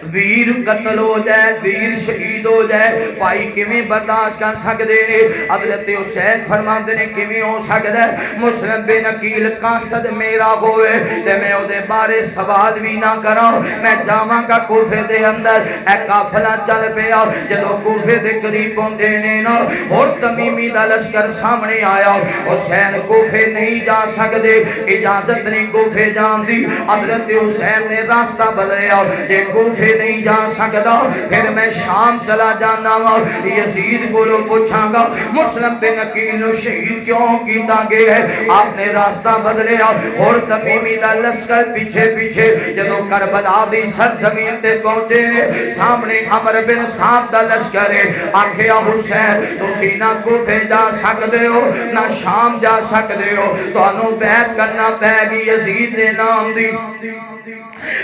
ویر قتل ہو جائے ویر شہید ہو جائے بھائی کیویں برداشت کر سکدے نے حضرت حسین فرماندے نے کیویں ہو سکدا ہے مسلم بن عقیل قاصد میرا ہوئے تے میں او دے بارے سوال بھی نہ کراں میں جاواں گا کوفے دے اندر اے قافلہ چل پیا جدوں کوفے دے قریب پہنچے نے نا اور تمیمی دا لشکر سامنے آیا حسین کوفے نہیں جا سکدے اجازت نہیں کوفے جان دی حضرت حسین نے راستہ بدلیا جے کوفے نہیں جا سکتا پھر میں شام چلا جانا یزید کو لو پوچھاں گا مسلم بن عقیل نو شہید کیوں کیتا گیا ہے آپ نے راستہ بدلیا اور تمیمی دا لشکر پیچھے پیچھے جدو کربلا دی سرزمین تے پہنچے نے سامنے عمر بن سعد دا لشکر ہے آکھیا حسین تسی نہ کوفے جا سکدے ہو نہ شام جا سکدے ہو تانوں بیعت کرنا پے گی یزید دے نام دی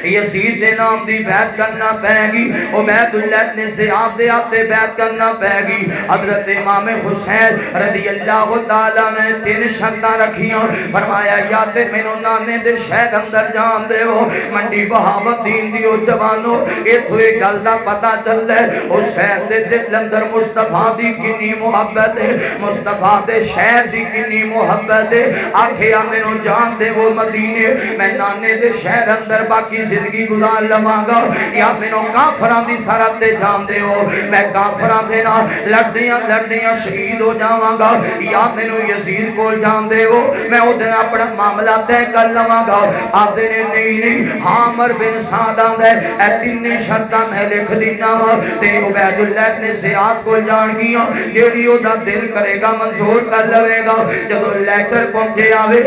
یزید دے نام دی بیعت کرنا پے گی عبید اللہ نے زیاد دے آتے بیعت کرنا پے گی حضرت امام حسین رضی اللہ تعالیٰ نے 3 شرطاں رکھیاں فرمایا یا تے مینوں نانے دے شہر اندر جان دے ہو منڈی بہاوت دین دیو جوانو ایتھوں ایک گل دا پتہ چلدا ہے حسین دے دل اندر مصطفیٰ دی کنی محبت ہے مصطفیٰ دے شہر دی کنی محبت ہے آکھیا مینوں جان دے وہ مدینے میں نانے دے شہر اندر باقی پاکی زندگی گزار لواں گا یا مینوں کافراں دی سرحد تے جان دے ہو میں کافراں دے نال لڑدیاں شہید ہو جاواں گا یا مینوں یزید کول جان دے ہو میں او دن اپنا معاملہ طے کر لواں گا آدھے نے نہیں عامر بن سعد آندا اے تین شرطاں میں لکھ دینا وا تے عبید اللہ نے زیاد کول جان گیاں جیڑی او دا دل کرے گا منظور کر لوے گا جدوں لیٹر پہنچے آوے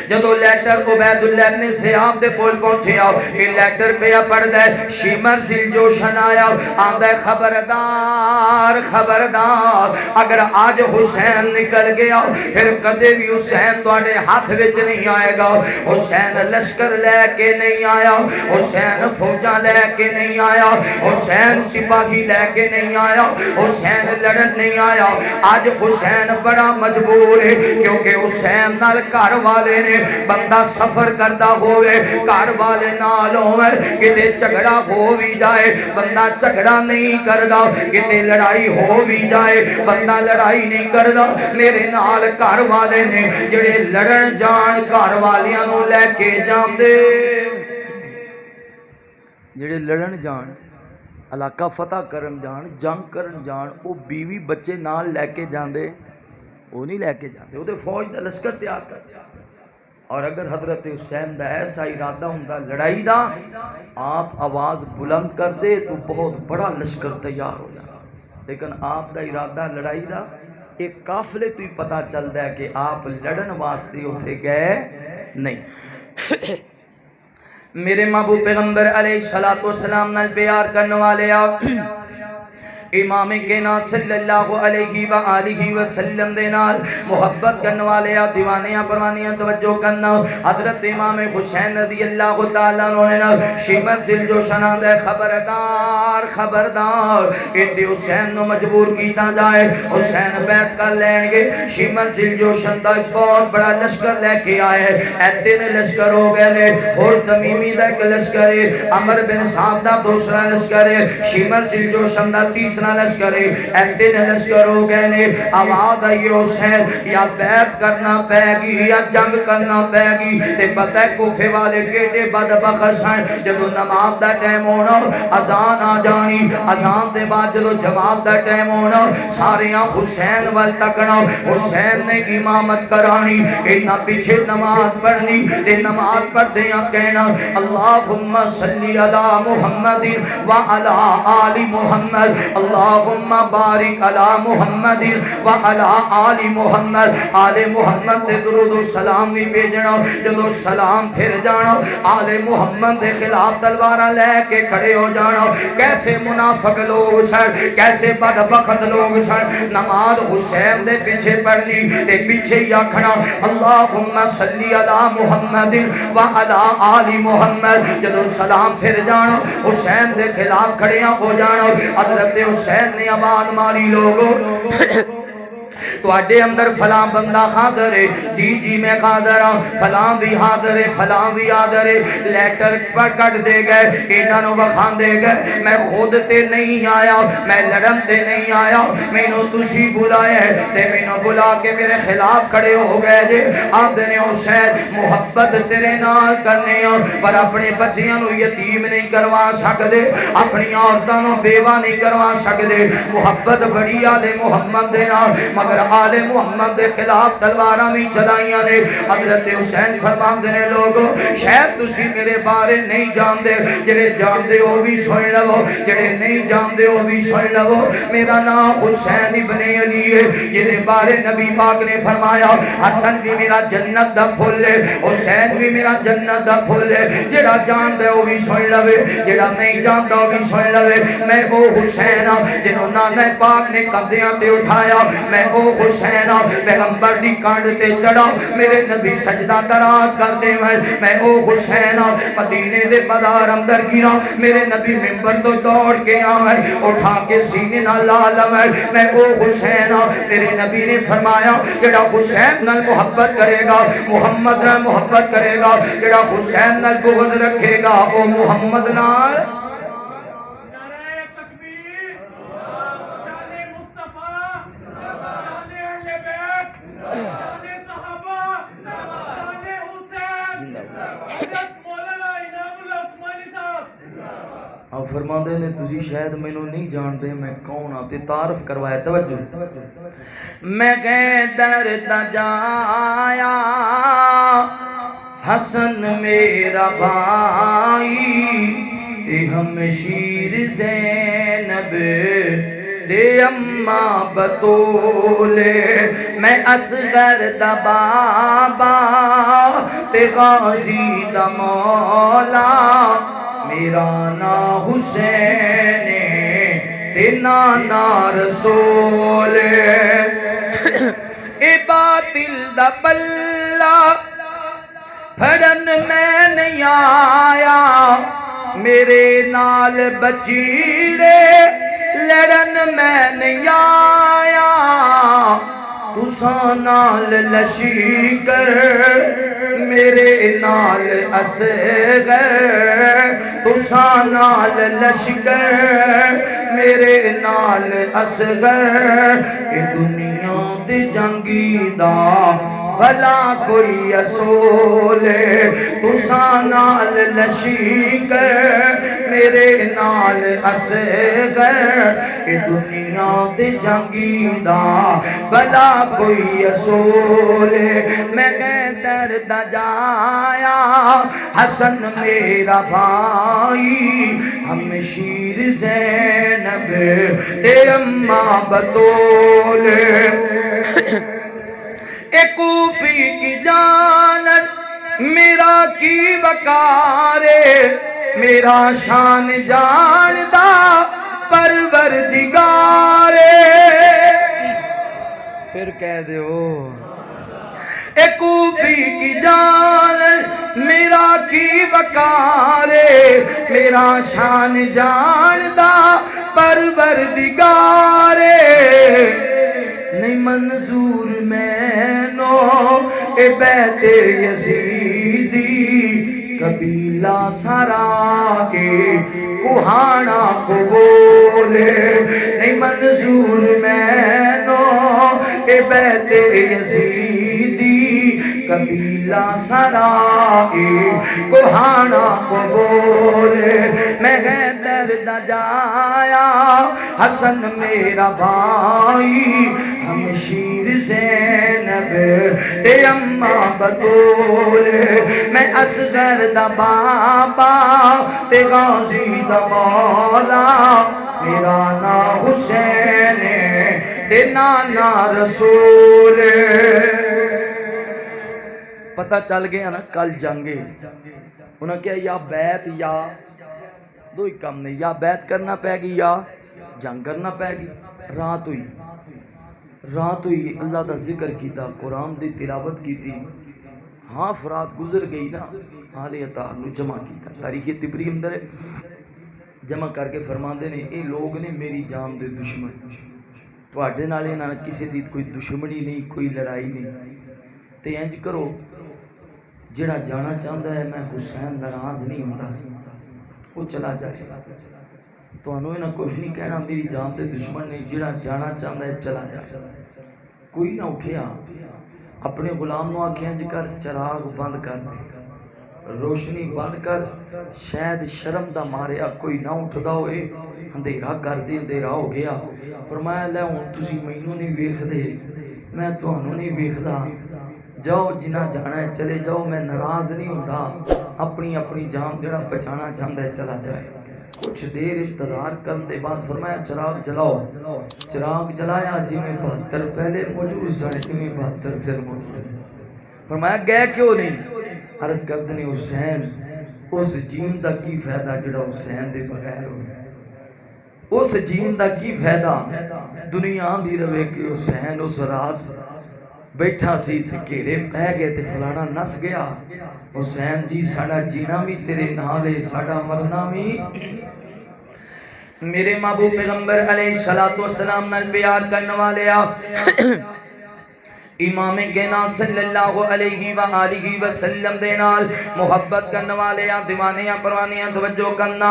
جدو لیٹر عبید اللہ نے سیاب دے کول پہنچے آؤ یہ لیٹر پہ پڑھ دے شیمر سل جوشن آیا آندہ خبردار خبردار اگر آج حسین نکل گیا پھر کدے بھی حسین تواڈے ہاتھ وچ نہیں آئے گا حسین لشکر لے کے نہیں آیا حسین فوجاں لے کے نہیں آیا حسین سپاہی لے کے نہیں آیا حسین لڑن نہیں آیا آج حسین بڑا مجبور ہے کیونکہ حسین نال گھر والے نے بندہ سفر کرتا ہوئے گھر والے نال ہوئے کتے جھگڑا ہو بھی جائے بندہ جھگڑا نہیں کردا کتے لڑائی ہو بھی جائے بندہ لڑائی نہیں کردا میرے نال گھر والے نے جڑے لڑن جان گھر والیاں نو لے کے جاندے جڑے لڑن جان علاقہ فتح کرن جان جنگ کرن جان او بیوی بچے نال لے کے جاندے وہ نہیں لے کے جاندے وہ تے فوج دا لشکر تیار کرتے اور اگر حضرت حسین دا ایسا ارادہ ہوندا لڑائی دا آپ آواز بلند کر دے تو بہت بڑا لشکر تیار ہو جاتا لیکن آپ دا ارادہ لڑائی دا ایک قافلے تو ہی پتہ چلتا ہے کہ آپ لڑن واسطے اتھے گئے نہیں میرے محبوب پیغمبر علیہ السلام نال پیار کرنے والے آپ امام کائنات صلی اللہ علیہ وآلہ وسلم دے نال محبت کرنے والے دیوانیاں پروانیاں توجہ کرنا حضرت امام حسین رضی اللہ تعالیٰ عنہ شمر دل جو شنان دے خبردار خبردار اتنے حسین نو مجبور کیتا جائے حسین بیعت کر لین گے شمر دل جو شندہ بہت بڑا لشکر لے کے آئے ایتے نے لشکر ہو گئے لے اور تمیمی دا ایک لشکر ہے عمر بن سعد دا دوسرا لشکر ہے شمر دل جو شندہ تیسرا لشکر ایتے نے لشکر ہو گئے نے آواز آئی حسین یا بیعت کرنا پے گی یا جنگ کرنا پے گی تے پتہ ہے کوفے والے کیڑے بدبخت ہیں جدو نماز دا ٹائم ہونا اذان آ جانی اذان دے بعد جدو جواب دا ٹائم ہونا ساریاں حسین وال تکنا حسین نے امامت کرانی اتنا پیچھے نماز پڑھنی تے نماز پڑھدیاں کہنا اللہم صلی علی محمد وعلی آل محمد اللہم بارک علی محمد وعلی آل محمد آل محمد دے درود و سلام بھی بھیجنا جدو سلام پھر جانا آل محمد دے خلاف تلوارہ لے کے کھڑے ہو جانا کیسے منافق لوگ سن کیسے بدبخت لوگ سن نماز حسین دے پیچھے پڑھنی تے پیچھے ہی آکھنا اللہم صلی علی محمد وعلی آل محمد جدو سلام پھر جانا حسین دے خلاف کھڑیاں ہو جانا حضرت حسین نے آواز ماری لوگو تو آڈے اندر فلاں بندہ حاضر ہے جی جی میں حاضر ہوں فلاں بھی حاضر ہے فلاں بھی حاضر ہے لیٹر پر کٹ دے گئے انہوں بخان دے گئے میں خود تے نہیں آیا میں لڑن تے نہیں آیا میں نو تسی بلائے تے میں نو بلا کے میرے خلاف کھڑے ہو گئے جے آدھنے حسین محبت تیرے نال کرنے پر اپنے بچیاں نو یتیم نہیں کروا سکدے اپنی عورتاں نو بیوہ نہیں کروا سکدے محبت بڑی آلے محمد دے نال مگر آل محمد دے خلاف تلواراں بھی چلائیاں نے حضرت حسین فرماندے نے لوگو شاید تسی میرے بارے نہیں جاندے جڑے جاندے ہو بھی سن لو جڑے نہیں جاندے ہو بھی سن لو میرا نام حسین ابن علی ہے جڑے بارے نبی پاک نے فرمایا حسن بھی میرا جنت دا پھول ہے حسین بھی میرا جنت دا پھول ہے جڑا جاندے ہو بھی سن لو جڑا نہیں جاندا ہو بھی سن لو میں وہ حسین جنہوں نانا پاک نے قدیاں تے اٹھایا میں وہ حسین پیغمبر دی کانڈ تے چڑھا میرے نبی سجدہ دراز کر دے میں او حسین مدینے دے بازار اندر گرا میرے نبی منبر تو دوڑ کے آئے اٹھا کے سینے نہ لالم میں او حسین میرے نبی نے فرمایا جڑا حسین نال محبت کرے گا محمد نال محبت کرے گا جڑا حسین نال بغض رکھے گا او محمد نال آپ فرماندے نے تسی شاید مینوں نہیں جانتے میں کون ہاں تے تعارف کروایا توجہ میں در دا جایا حسن میرا بھائی تے ہمشیر زینب تے اماں بطول میں اصغر دا بابا تے غازی دا مولا میرا نا حسین تے نانا رسول اے باطل دا پلہ پھڑن میں نہیں آیا میرے نال بچیڑے لڑن میں نہیں آیا تساں نال لشکر میرے نال اصغر تساں نال لشکر میرے نال اصغر اے دنیا دے جنگی دا بھلا کوئی اصول تساں نال لشکر میرے نال اصغر اے دنیا دے جنگی دا بھلا کوئی اصول میں در دا جایا حسن میرا بھائی ہمشیر زینب تے اماں بطول اے کوفی کی جانت میرا کی وقارے میرا شان جاندہ پروردگارے پھر کہہ دیو اے کوفی کی جانت میرا کی وقارے میرا شان جاندہ پروردگارے نہیں منظور میں نو اے بیت یزیدی قبیلہ سارا کے کوہانا کو بولے نہیں منظور میں نو اے بیت یزیدی قبیلہ سارا کے کوہانا کو بولے میں در دا جایا حسن میرا بھائی ہمشیر زینب تے اماں بطول میں اصغر دا بابا تے غازی دا مولا میرا نا حسین تے نانا رسول پتہ چل گیا نا کل جنگے انہوں نے کہا یا بیعت یا دو ہی کام نہیں یا بیعت کرنا پہ گی یا جنگ کرنا پہ گی رات ہوئی اللہ دا ذکر کیتا قرآن دی تلاوت کی تھی ہاں فرات گزر گئی نا حال اتار نو جمع کیتا تاریخ تبری اندر جمع کر کے فرماندے نے اے لوگ نے میری جان دے دشمن تواڈے نال انہاں کسی دی کوئی دشمنی نہیں کوئی لڑائی نہیں تے انج کرو جڑا جانا چاہتا ہے میں حسین ناراض نہیں ہوندا وہ چلا جائے تو انہوں نے کچھ نہیں کہنا میری جان دے دشمن نے جڑا جانا چاہتا ہے چلا جائے کوئی نہ اٹھیا اپنے غلام نو آکھیں جی کر چراغ بند کر دے روشنی بند کر شاید شرم دا ماریا کوئی نہ اٹھدا ہوئے اندھیرا کر دے اندھیرا ہو گیا فرمایا لے ہن تسی مینوں نہیں ویکھدے میں تانوں نہیں ویکھدا جاؤ جنہ جانا ہے چلے جاؤ میں ناراض نہیں ہوتا اپنی جان جڑا بچانا چاہتا ہے چلا جائے کچھ دیر انتظار کرنے دے بعد فرمایا چراغ جلاؤ چراغ جلایا جی میں 72 پہلے موجود سن جی میں 72 پھر موجود فرمایا گئے کیوں نہیں عرض کرتے ہیں حسین اس جین دا کی فائدہ جڑا حسین دے بغیر ہو اس جین دا کی فائدہ دنیا دی روے کہ حسین اس رات بیٹھا سی تے گھیرے پہ گئے تے فلانا نس گیا حسین جی ساڑا جینا بھی تیرے نالے ساڑا مرنا بھی میرے محبوب پیغمبر علیہ السلام نال پیار کرنے والے امام کائنات صلی اللہ علیہ وآلہ وسلم دے نال محبت کرنے والے دیوانیاں پروانیاں توجہ کرنا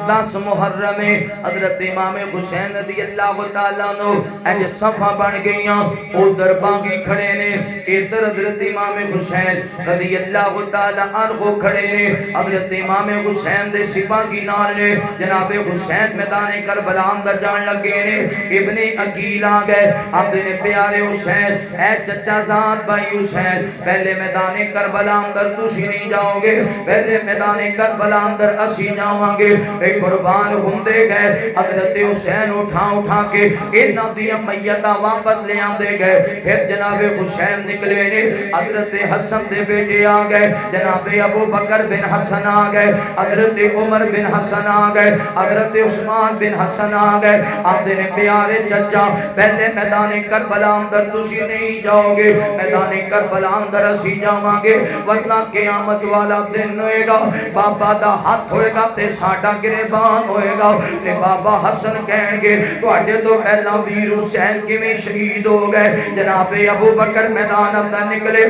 10 محرم حضرت امام حسین رضی اللہ تعالیٰ عنہ انج صفہ بن گئیاں ادھر باغی کھڑے نے ادھر حضرت امام حسین رضی اللہ تعالیٰ عنہ کھڑے نے حضرت امام حسین دے سپاہی نال نے جناب حسین میدان کربلا اندر جان لگے نے ابن عقیل آ گئے اپنے پیارے حسین اے چچا زاد بھائی حسین پہلے میدان کربلا اندر تسی نہیں جاؤ گے پہلے میدان کربلا اندر اسی جاؤں گے اے قربان ہوندے گئے حضرت حسین اٹھا کے انہاں دی میتاں واپس لے آندے گئے پھر جناب حسین نکلے نے حضرت حسن دے بیٹے آ گئے جناب ابو بکر بن حسن آ گئے حضرت عمر بن حسن آ گئے حضرت عثمان بن حسن آ گئے آدھے نے پیارے چچا پہلے میدان کربلا اندر تسی نہیں جاؤ گے میدان کربلا اندر اسی جاواں گے ورنہ قیامت والا دن ہوئے گا بابا دا ہاتھ ہوئے گا تے ساڈا گریبان ہوئے گا تے بابا حسن کہیں گے تواڈے تو پہلا ویر حسین کیویں شہید ہو گئے جناب ابو بکر میدان اندر نکلے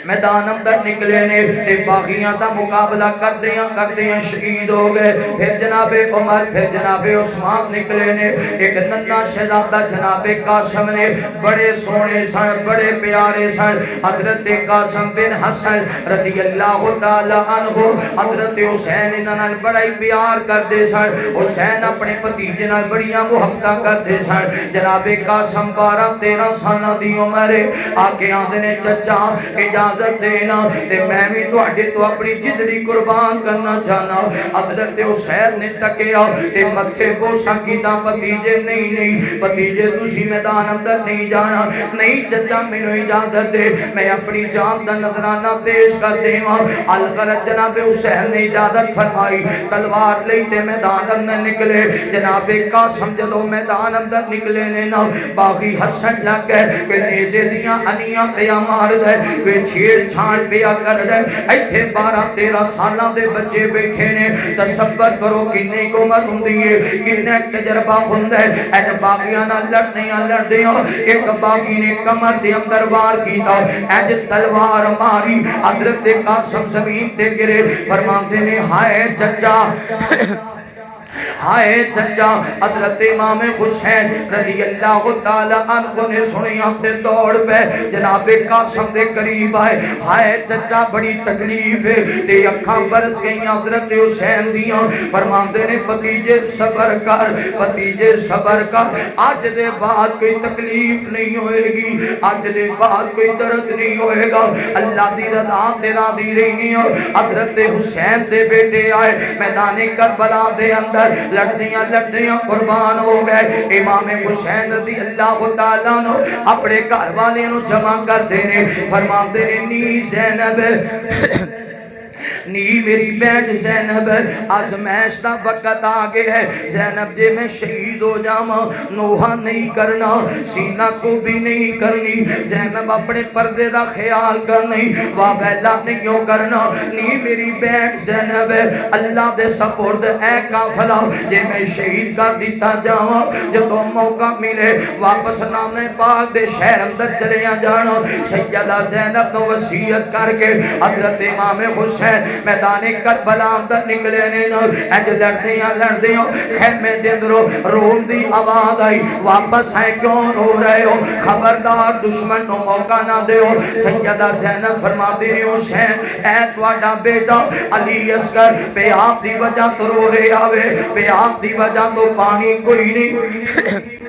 میدان اندر نکلے نے تے باغیاں دا مقابلہ کردیاں شہید ہو گئے پھر جناب عمر پھر جناب عثمان نکلے نے ایک ننھا شہزادہ جناب قاسم نے بڑے سونے سن بڑے پیارے سن حضرت قاسم بن حسن رضی اللہ تعالی عنہ حضرت حسین نال بڑا ہی پیار کردے سن حسین اپنے بھتیجے نال بڑیاں محبتاں کردے سن جناب قاسم 12-13 سالاں دی عمر آ کے آندے نے چچا اجازت دینا تے میں بھی تواڈے تو اپنی جدڑی قربان کرنا چاہنا حضرت حسین نے تکیا تے متھے بوسا کیتا بھتیجے نہیں بھتیجے تسی میدان اندر نہیں جانا نہیں چچا مینوں اجازت دے میں اپنی جان دا نذرانہ پیش کر دیواں الغرض جناب حسین نے اجازت فرمائی تلوار لئی تے میدان اندر نکلے جناب قاسم جدوں میدان اندر نکلے نے نا باغی حسن لگ گئے کوئی نیزے دیاں انیاں پیا مار دے کوئی چھیڑ چھاڑ پیا کر دے ایتھے 12-13 سالاں دے بچے بیٹھے نے تصور کرو کتنی عمر ہوندی ہے کتنا تجربہ ہوندا ہے اے باغیاں نال لڑدیاں ایک باغی نے کمر دے اندر وار کیتا اے تلوار ماری حضرت قاسم زمین تے گرے فرماندے نے ہائے چچا ہائے چچا حضرت امام حسین رضی اللہ تعالی عنہ نے سنیا تے دوڑ پے جناب قاسم دے قریب آئے ہائے چچا بڑی تکلیف ہے تے اکھاں برس گئیاں حضرت حسین دیاں فرماندے نے بھتیجے صبر کر اج دے بعد کوئی تکلیف نہیں ہوئے گی اج دے بعد کوئی درد نہیں ہوئے گا اللہ دی رضا تے راضی رہنی ہو حضرت حسین دے بیٹے آئے میدان کربلا دے اندر لڑدیاں قربان ہو گئے امام حسین رضی اللہ تعالیٰ عنہ اپنے گھر والے نو جمع کر دینے فرماندے نے نی زینب نی میری بیٹھ زینب آزمائش دا وقت آگے ہے زینب جے میں شہید ہو جاما نوحہ نہیں کرنا سینہ کو بھی نہیں کرنی زینب اپنے پردے دا خیال کرنی وابیلہ نہیں ہو کرنا نی میری بیٹھ زینب اللہ دے سپورد اے کافلہ جے میں شہید کر دیتا جاما جو تو موقع ملے واپس نام پاک دے شہر اندر چلے جانا سیدہ زینب تو وصیت کر کے حضرت امام حسین میدان کربلا اندر نکلے نے اج لڑدیاں خیمے دے اندروں روم دی آواز آئی واپس آئے کیوں رو رہے ہو خبردار دشمن نو موقع نہ دیو سیدہ زینب فرماتی نے حسین اے تواڈا بیٹا علی اصغر پہ آپ دی وجہ تو رو رہے آوے پہ آپ دی وجہ تو پانی کوئی نہیں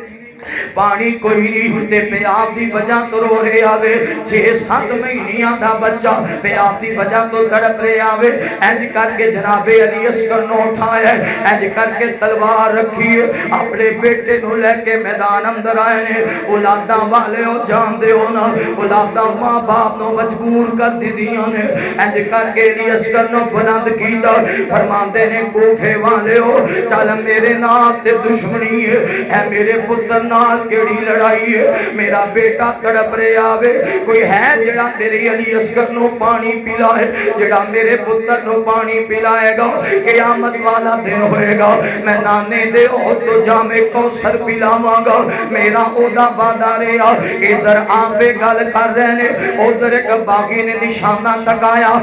پانی کوئی نہیں تے پہ آپ دی وجہ تو رو رہے آوے 6-7 مہینیاں دا بچہ پہ آپ دی وجہ تو تڑپ رہے آوے اینج کر کے جناب علی اصغر نو اٹھایا اینج کر کے تلوار رکھی اپنے بیٹے نو لے کے میدان اندر آئے نے اولاداں والے ہو جان دے ہو نا اولاداں ماں باپ نو مجبور کر دی دیاں نے اینج کر کے علی اصغر نو بلند کیتا فرماندے نے کوفے والے ہو چل میرے نال تے دشمنی ہے اے میرے پتر نال نال کیڑی لڑائی ہے میرا بیٹا تڑپ رہے آوے کوئی ہے جڑا میرے علی اصغر نو پانی پلائے جڑا میرے پتر نو پانی پلائے گا قیامت والا دن ہوئے گا میں نانے دے او تو جامے کوثر پلاواں گا میرا اودا وعدہ رہا ادھر آپے گل کر رہے نے ادھر ایک باغی نے نشانہ تکایا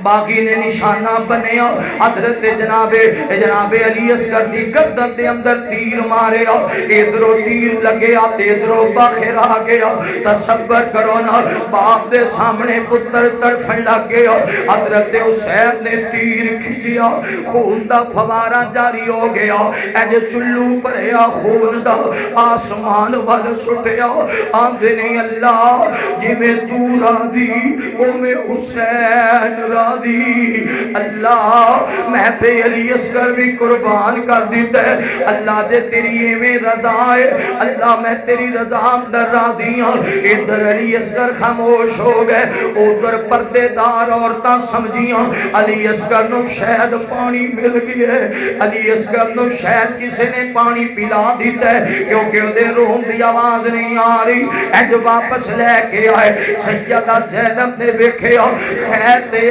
باغی نے نشانہ بنیا حضرت جناب علی اصغر دی گردن دے اندر تیر مارے ادھروں تیر لگے ادھروں باخر آ گیا تصور کرو نا باپ دے سامنے پتر تڑپن لگ گیا حضرت حسین نے تیر کھچیا خون دا فوارہ جاری ہو گیا اج چلو پریا خون دا آسمان وال سٹیا آندے نہیں اللہ جی میں تو راضی او میں حسین راضی اللہ میں تے علی اصغر بھی قربان کر دیتا ہے اللہ جے تیری میں رضا ہے اللہ میں تیری رضا اندر راضی ہوں ادھر علی اصغر خاموش ہو گئے ادھر پردے دار عورتاں سمجھیاں علی اصغر نو شاید پانی مل گیا ہے علی اصغر نو شاید کسی نے پانی پلا دیتا ہے کیونکہ ادھے روم دی آواز نہیں آ رہی اج واپس لے کے آئے سیدہ زینب نے دیکھے خیر تے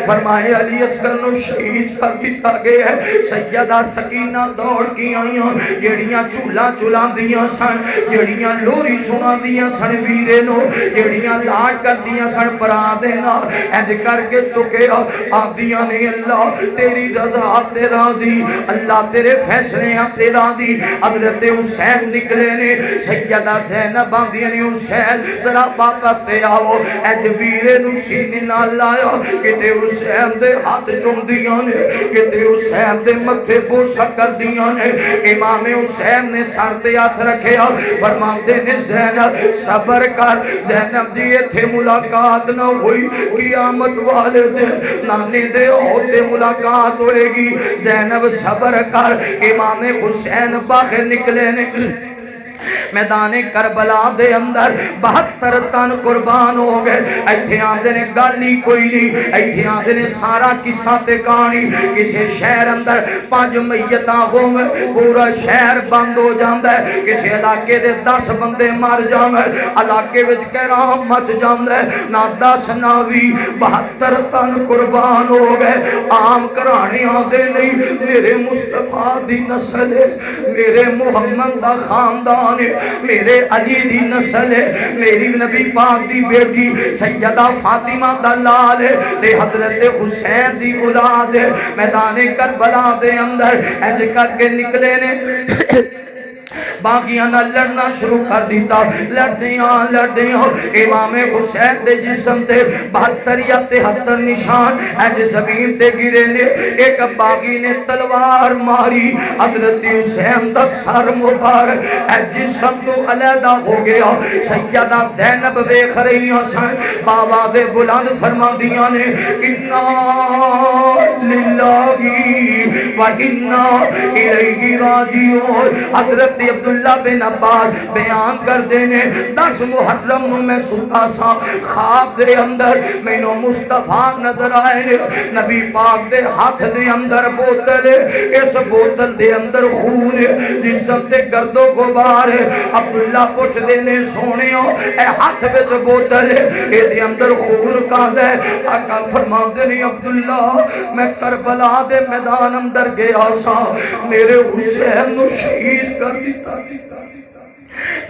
فرمائے علی اصغر نو شہید کر دیتا گیا ہے سیدہ سکینہ دوڑ کی آئیاں جڑیاں چولا چولا دیاں سن جڑیاں لوری سنا دیاں سن ویرے نو جڑیاں لاٹ کر دیاں سن پرا دینا اینج کر کے چکے آپ دیاں نے اللہ تیری رضا تیرا دی اللہ تیرے فیصلے تیرا دی حضرت حسین نکلے نے سیدہ زینب آندیاں نے حسین ذرا واپس تے آؤ اینج ویرے نو سینے نال لایا کتے حسین دے ہاتھ چوم دیاں نے کتے حسین دے متھے بوسا کر دیاں نے امام حسین نے سر تے ہاتھ رکھے فرماندے نے زینب صبر کر زینب دی ایتھے ملاقات نہ ہوئی قیامت والے دے نانے دے ہوتے ملاقات ہوئے گی زینب صبر کر امام حسین باہر نکلے نے میدان کربلا دے اندر 72 تن قربان ہو گئے ایتھے آندے نے گالی کوئی نہیں ایتھے آندے نے سارا قصہ تے کہانی کسی شہر اندر 5 میتاں ہوئے پورا شہر بند ہو جاندا ہے کسی علاقے دے 10 بندے مر جاویں علاقے وچ قحرام مچ جاندا ہے نہ 10 نہ 20 72 تن قربان ہو گئے عام گھرانے آندے نہیں میرے مصطفیٰ دی نسل ہے میرے محمد دا خاندان میرے علی دی نسل ہے میری نبی پاک دی بیٹی سیدہ فاطمہ دا لال ہے تے حضرت حسین دی اولاد ہے میدان کربلا دے اندر اینج کر کے نکلے نے باقیاں نہ لڑنا شروع کر دیتا لڑدیاں امام حسین دے جسم تے 72 یا 73 نشان اینج زمین تے گرے نے ایک باغی نے تلوار ماری حضرت حسین دا سر مبارک اینج جسم تو علیحدہ ہو گیا سیدہ زینب ویکھ رہی سن بابا دے بلند فرما دیاں نے انا للہ و انا الیہ راجعون حضرت عبداللہ بن عباس بیان کر دینے 10 محرم نو میں ستا سا خواب دے اندر میں نو مصطفیٰ نظر آئے نے نبی پاک دے ہاتھ دے اندر بوتل ہے اس بوتل دے اندر خون ہے جسم تے گرد و غبار ہے عبداللہ پوچھ دینے سونے ہو اے ہاتھ وچ بوتل ہے اے دے اندر خون کا دے آقا فرما دینے عبداللہ میں کربلا دے میدان اندر گیا سا میرے حسین نو شہید کر دیتا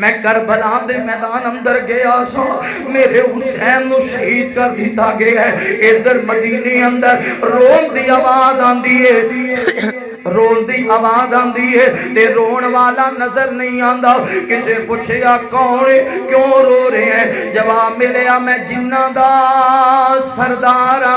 میں کربلا دے میدان اندر گیا سا میرے حسین نو شہید کر دیتا گیا ہے ادھر مدینے اندر رون دی آواز آندی ہے رون دی آواز آندی ہے تے رون والا نظر نہیں آندا کسے پوچھیا کون کیوں رو رہے ہیں جواب ملیا میں جنہ دا سردارا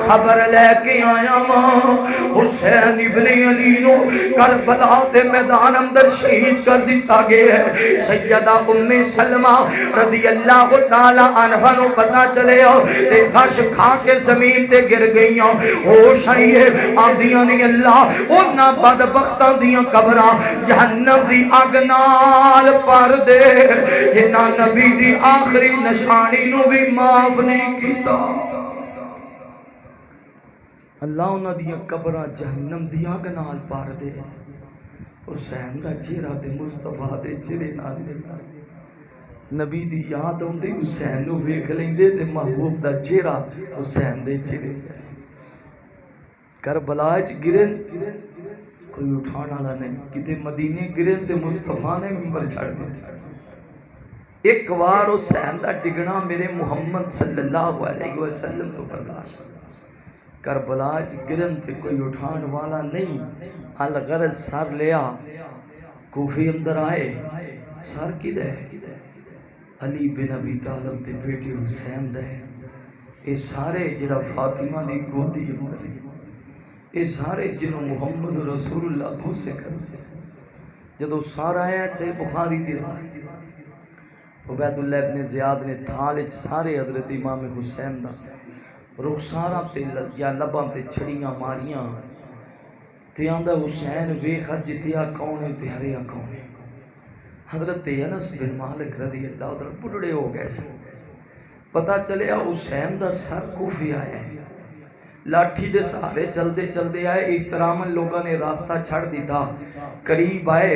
خبر لے کے آیا ماں حسین ابن علی نو کربلا دے میدان اندر شہید کر دیتا گیا ہے سیدہ ام سلمہ رضی اللہ تعالی عنہ نو پتا چلے تے غش کھا کے زمین تے گر گئیاں ہوش آئی ہے آندیاں نے اللہ اونا بدبختاں دیاں قبراں جہنم دی آگ نال پر دے جنہاں نبی دی آخری نشانی نو بھی معاف نہیں کیتا اللہ انہاں دیاں قبراں جہنم دی آگ نال پر دے حسین دا چہرہ تے مصطفیٰ دے چہرے نال ملدا سی نبی دی یاد آندی حسین نو ویکھ لیندے تے محبوب دا چہرہ حسین دے چہرے جیسا کربلا وچ گرن کوئی اٹھان والا نہیں کتے مدینے گرن تے مصطفیٰ نے منبر چھڑ دیا ایک وار حسین دا ڈگنا میرے محمد صلی اللہ علیہ وسلم تو برداشت کربلا وچ گرن تے کوئی اٹھان والا نہیں الغرض سر لیا کوفی اندر آئے سر کدے علی بن ابی طالب دے بیٹے حسین دے اے سارے جڑا فاطمہ دی گودی اندر اے سارے جنہوں محمد رسول اللہ بھوسے کرتے جدو سارا ہے سے بخاری دی روایت عبید اللہ ابن زیاد نے تھال وچ سارے حضرت امام حسین دا رخساراں تے یا لباں تے چھڑیاں ماریاں تے آندا حسین ویکھ جتیا کون ہے تے ہریا کون ہے حضرت انس بن مالک رضی اللہ عنہ بڑھڑے ہو گئے سن پتہ چلیا حسین دا سر کوفی آیا ہے لاٹھی دے سہارے چلدے چلدے آئے احتراماً لوگوں نے راستہ چھڑ دیتا قریب آئے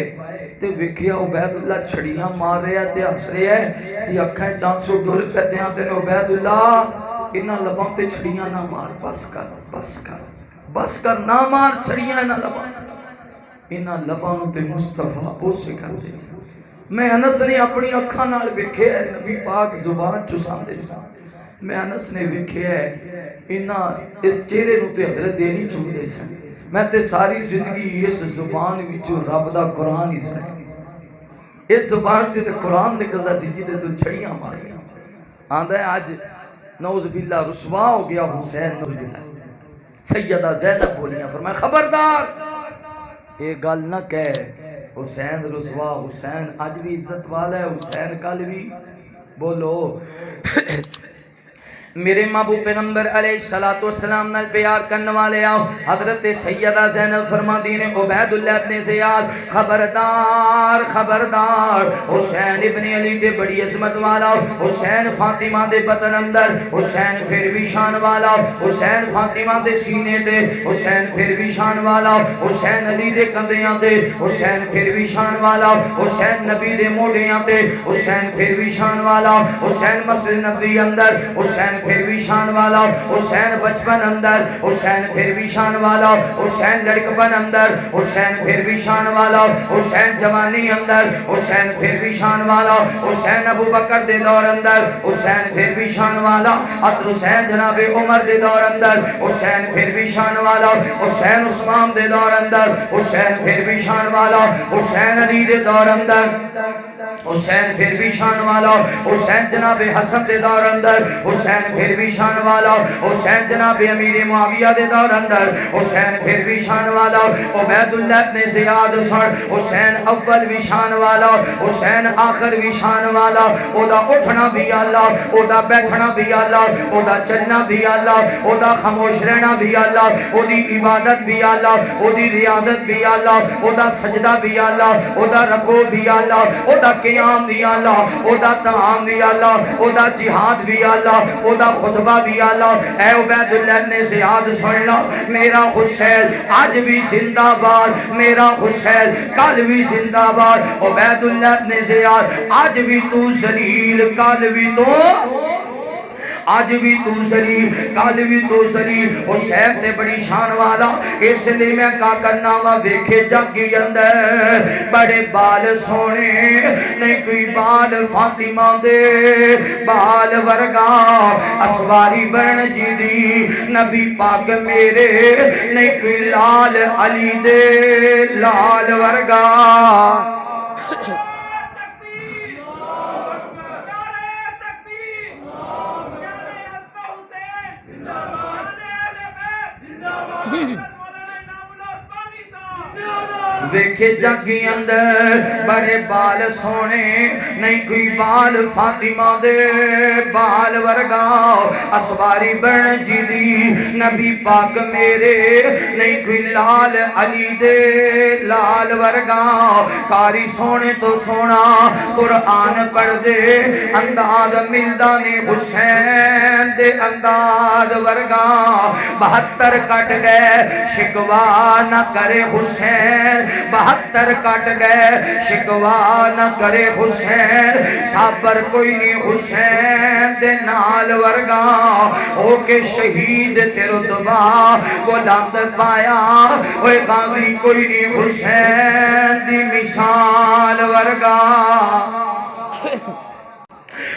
تے ویکھیا عبید اللہ چھڑیاں مار رہا تے ہس رہا ہے تے اکھیں چاند سو ڈول پہ دیاں تے عبید اللہ انہاں لباں تے چھڑیاں نہ مار بس کر نہ مار چھڑیاں انہاں لباں انہاں لباں تے مصطفیٰ بوسے کر دے سن میں انس نے اپنی اکھاں نال ویکھیا ہے نبی پاک زبان چساندے سن میں انس نے ویکھیا ہے انہاں اس چہرے نو تے حضرت نہیں چومدے سن میں تے ساری زندگی اس زبان وچوں رب دا قرآن ہی سنیا اس زبان سے تے قرآن نکلدا سی جدے تو چھڑیاں ماریاں آندا ہے اج نعوذ باللہ رسوا ہو گیا حسین نعوذ باللہ سیدہ زینب بولیاں فرمایا خبردار یہ گل نہ کہہ حسین رسوا حسین اج بھی عزت والا ہے حسین کل بھی بولو میرے محبوب پیغمبر علیہ السلام نال پیار کرنے والے آؤ حضرت سیدہ زینب فرماتی نے عبید اللہ ابن زیاد خبردار خبردار حسین ابن علی دے بڑی عظمت والا حسین فاطمہ دے بطن اندر حسین پھر بھی شان والا حسین فاطمہ دے سینے تے حسین پھر بھی شان والا حسین علی دے کندیاں تے حسین پھر بھی شان والا حسین نبی دے موڈیاں تے حسین پھر بھی شان والا حسین مسجد نبی اندر حسین پھر بھی شان والا حسین بچپن اندر حسین پھر بھی شان والا حسین لڑکپن اندر حسین پھر بھی شان والا حسین جوانی اندر حسین پھر بھی شان والا حسین ابو بکر دے دور اندر حسین پھر بھی شان والا حسین جناب عمر دے دور اندر حسین پھر بھی شان والا حسین عثمان دے دور اندر حسین پھر بھی شان والا حسین علی دے دور اندر حسین پھر بھی شان والا حسین جناب حسن دے دور اندر حسین پھر بھی شان والا حسین جناب امیر معاویہ دے دور اندر حسین پھر بھی شان والا عبید اللہ ابن زیاد سن حسین اول بھی شان والا حسین آخر بھی شان والا او دا اٹھنا بھی اللہ او دا بیٹھنا بھی اللہ او دا چلنا بھی اللہ او دا خاموش رہنا بھی اللہ او دی عبادت بھی اللہ او دی ریاضت بھی اللہ او دا سجدہ بھی اللہ او دا رکوع بھی اللہ او دا قیام بھی اللہ او دا تمام بھی اللہ او دا جہاد بھی اللہ او دا خطبہ بھی اللہ اے عبید اللہ نے زیاد سن لو میرا حسین آج بھی زندہ باد میرا حسین کل بھی زندہ باد عبید اللہ نے زیاد آج بھی تو ذلیل کل بھی تو آج بھی تو ذلیل کل بھی تو ذلیل حسین تے بڑی شان والا اس لیے میں کا کرنا وا ویکھے جگی اندر بڑے بال سونے نہیں کوئی بال فاطمہ دے بال ورگا اسواری بن جی دی نبی پاک میرے نہیں کوئی لال علی دے لال ورگا ویکھے جگی اندر بڑے بال سونے نہیں کوئی بال فاطمہ دے بال ورگا اسواری بن جی دی نبی پاک میرے نہیں کوئی لال علی دے لال ورگا کاری سونے تو سونا قرآن پڑھ دے انداز ملدا نے حسین دے انداز ورگا 72 کٹ گئے شکوا نہ کرے حسین 72 کٹ گئے شکوا نہ کرے حسین صبر کوئی نہیں حسین دے نال ورگا ہو کے شہید تیرو دبا بلند پایا اوے غازی کوئی نہیں حسین دی مثال ورگا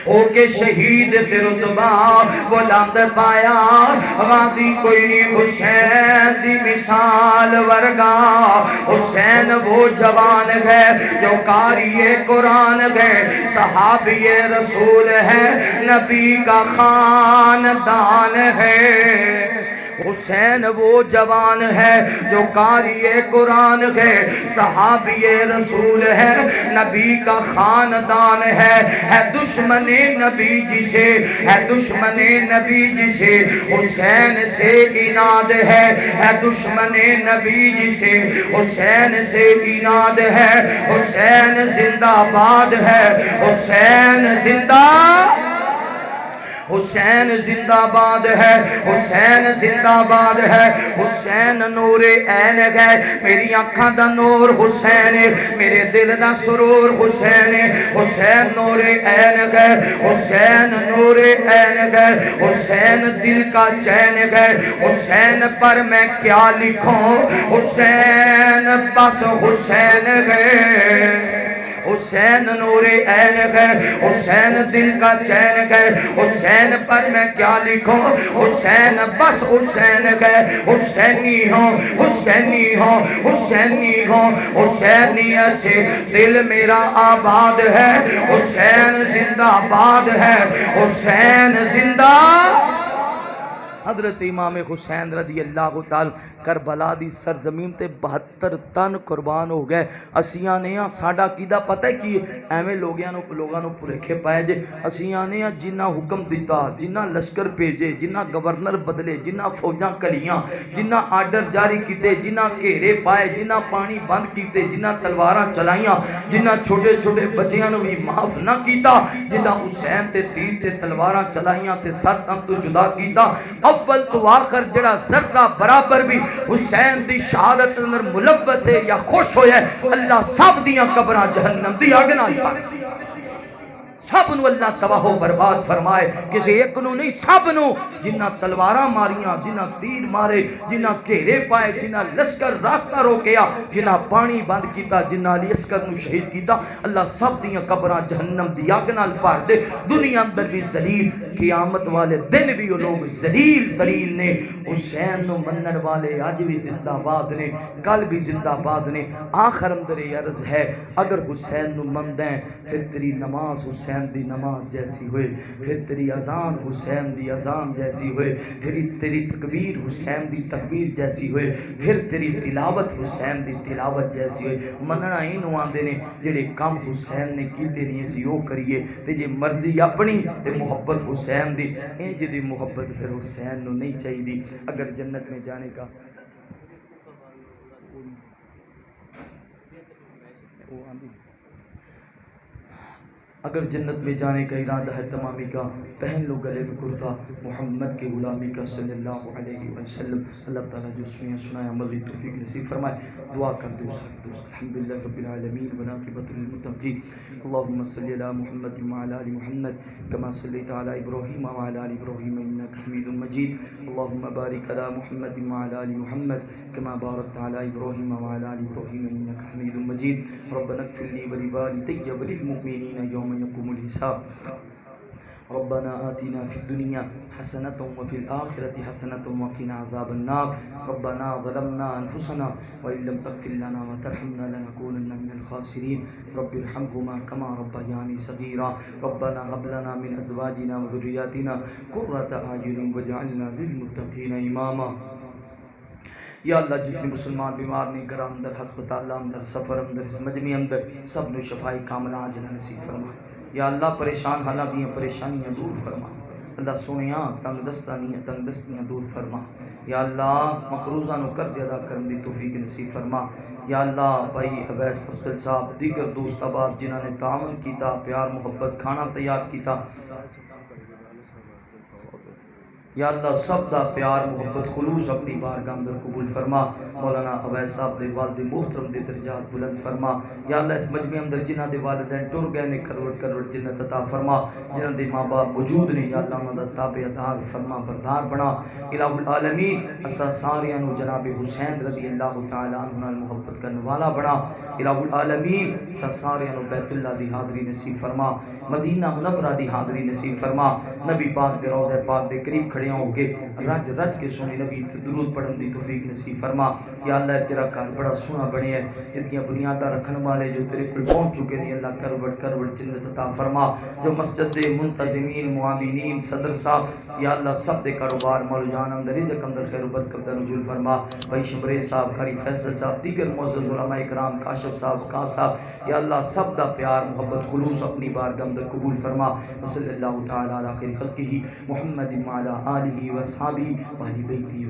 او کے شہید تے رتبہ بلند پایا غازی کوئی نہیں حسین دی مثال ورگا حسین وہ جوان ہے جو قاری قرآن ہے صحابی رسول ہے نبی کا خاندان ہے حسین وہ جوان ہے جو قاری قرآن ہے صحابی رسول ہے نبی کا خاندان ہے دشمن نبی جسے ہے دشمن نبی جسے حسین سے اناد ہے دشمن نبی جسے حسین سے اناد ہے حسین زندہ باد ہے حسین زندہ حسین زندہ باد ہے حسین زندہ باد ہے حسین نور عین ہے میری آنکھاں دا نور حسین میرے دل دا سرور حسین حسین نور عین ہے حسین نور عین ہے حسین دل کا چین ہے حسین پر میں کیا لکھوں حسین بس حسین ہے حسین نور عین ہے حسین دل کا چین ہے حسین پر میں کیا لکھوں حسین بس حسین ہے حسینی ہوں حسینی ہوں حسینی ہوں حسینی سے دل میرا آباد ہے حسین زندہ باد ہے حسین زندہ حضرت امام حسین رضی اللہ تعالی کربلا دی سرزمین تے 72 تن قربان ہو گئے اسیاں نے ساڈا کیدا پتہ ہے کی ایویں لوگاں نو پریکھے پائے جے اسیاں نے جنہ حکم دیتا جنہ لشکر بھیجے جنہ گورنر بدلے جنہ فوجاں کلیاں جنہ آرڈر جاری کیتے جنہ گھیرے پائے جنہ پانی بند کیتے جنہ تلواراں چلائیاں جنہ چھوٹے چھوٹے بچیاں نو بھی معاف نہ کیتا جنہ حسین تے تیر تے تلواراں چلائیاں تے سر تن تو جدا کیتا اول تو آخر جڑا ذرہ برابر بھی حسین دی شہادت اندر ملوث ہے یا خوش ہویا ہے اللہ سب دیاں قبراں جہنم دی اگ نال کر سب نو اللہ تباہ و برباد فرمائے کسی ایک نو نہیں سب نو جنہ تلواراں ماریاں جنہ تیر مارے جنہ گھیرے پائے جنہ لشکر راستہ روکیا جنہ پانی بند کیتا جنہ علی عسکر نو شہید کیتا اللہ سب دیاں قبراں جہنم دی اگ نال بھر دے دنیا اندر بھی ذلیل قیامت والے دن بھی وہ لوگ ذلیل دلیل نے حسین نو منن والے اج بھی زندہ باد نے کل بھی زندہ باد نے آخر اندر یہ عرض ہے اگر حسین نو مندیں پھر تیری نماز حسین دی نماز جیسی ہوئے پھر تیری اذان حسین دی اذان جیسی ہوئے پھر تیری تکبیر حسین دی تکبیر جیسی ہوئے پھر تیری تلاوت حسین دی تلاوت جیسی ہوئے مننا ہی نو آندے نے جڑے کام حسین نے کیتے نہیں سی وہ کریے تے جے مرضی اپنی تے محبت حسین دی انج دی محبت پھر حسین نو نہیں چاہیے اگر جنت میں جانے کا اگر جنت میں جانے کا ارادہ ہے تمامی کا پہن لو گلے میں کرتا محمد کے غلامی کا صلی اللہ علیہ وسلم اللہ تعالیٰ جو سنایا مزید توفیق نصیب فرمائے دعا کر دو الحمدللہ رب العالمین والعاقبۃ للمتقین اللہم صلی علی محمد وعلی آل محمد کما صلیت علی ابراہیم وعلی آل ابراہیم انک حمید مجید اللہم بارک علی محمد وعلی آل محمد کما بارکت علی ابراہیم وعلی آل ابراہیم انک حمید مجید ربنا اغفر لی ولوالدی وللمؤمنین یوم يقوم الحساب ربنا آتنا في الدنيا حسنة وفي الآخرة حسنة وقنا عذاب النار ربنا ظلمنا أنفسنا وإن لم تغفر لنا وترحمنا لنكونن من الخاسرين رب ارحمهما كما ربياني صغيرا ربنا هب لنا من أزواجنا وذرياتنا قرة أعين واجعلنا للمتقين إماما یا اللہ جتنے مسلمان بیمار نے گھر اندر ہسپتال اندر سفر اندر اس مجمع اندر سب نے شفائی کاملہ عاجلہ نصیب فرما یا اللہ پریشان حالات دیاں پریشانیاں دور فرما اللہ سونیاں تنگ دستیاں دور فرما یا اللہ مقروضہ نو قرض ادا کرن دی توفیق نصیب فرما یا اللہ بھائی اویس افضل صاحب دیگر دوست احباب جنہوں نے تعاون کیتا پیار محبت کھانا تیار کیتا یا اللہ سب دا پیار محبت خلوص اپنی بارگاہ اندر قبول فرما. مولانا اویس صاحب دے والد محترم دے درجات بلند فرما. یا اللہ اس مجمع اندر جنہ دے والدین ٹر گئے نے کروڑ کروڑ جنت عطا فرما. جنہ دے ماں باپ موجود نہیں یا اللہ انہاں دا تابع دار فرما بردار بنا. الہ العالمین اسا ساریاں نو جناب حسین رضی اللہ تعالی عنہ نال محبت کرنے والا بنا. الہ العالمین اسا ساریاں نو بیت اللہ دی حاضری نصیب فرما. مدینہ منورہ دی حاضری نصیب فرما. نبی پاک دے روضہ پاک دے قریب کھڑے ہو کے رج رج کے سونے نبی تے درود پڑھن دی توفیق نصیب فرما. یا اللہ تیرا گھر بڑا سونا بنے ہے. اتنی بنیاداں رکھن والے جو تیرے کول پہنچ چکے ہیں اللہ کروڑ جنت عطا فرما. جو مسجد دے منتظمین معاونین صدر صاحب یا اللہ سب دے کاروبار مول جان اندر رزق اندر خیر و برکت دا نزول فرما. بھائی شبرے صاحب قاری فیصل صاحب دیگر معزز علماء کرام کاشف صاحب وقاص صاحب یا اللہ سب دا پیار محبت خلوص اپنی بارگاہ اندر قبول فرما. وصلی اللہ تعالی علی خیر خلقہ محمد وعلی آلہ واصحابہ و اہل بیتہ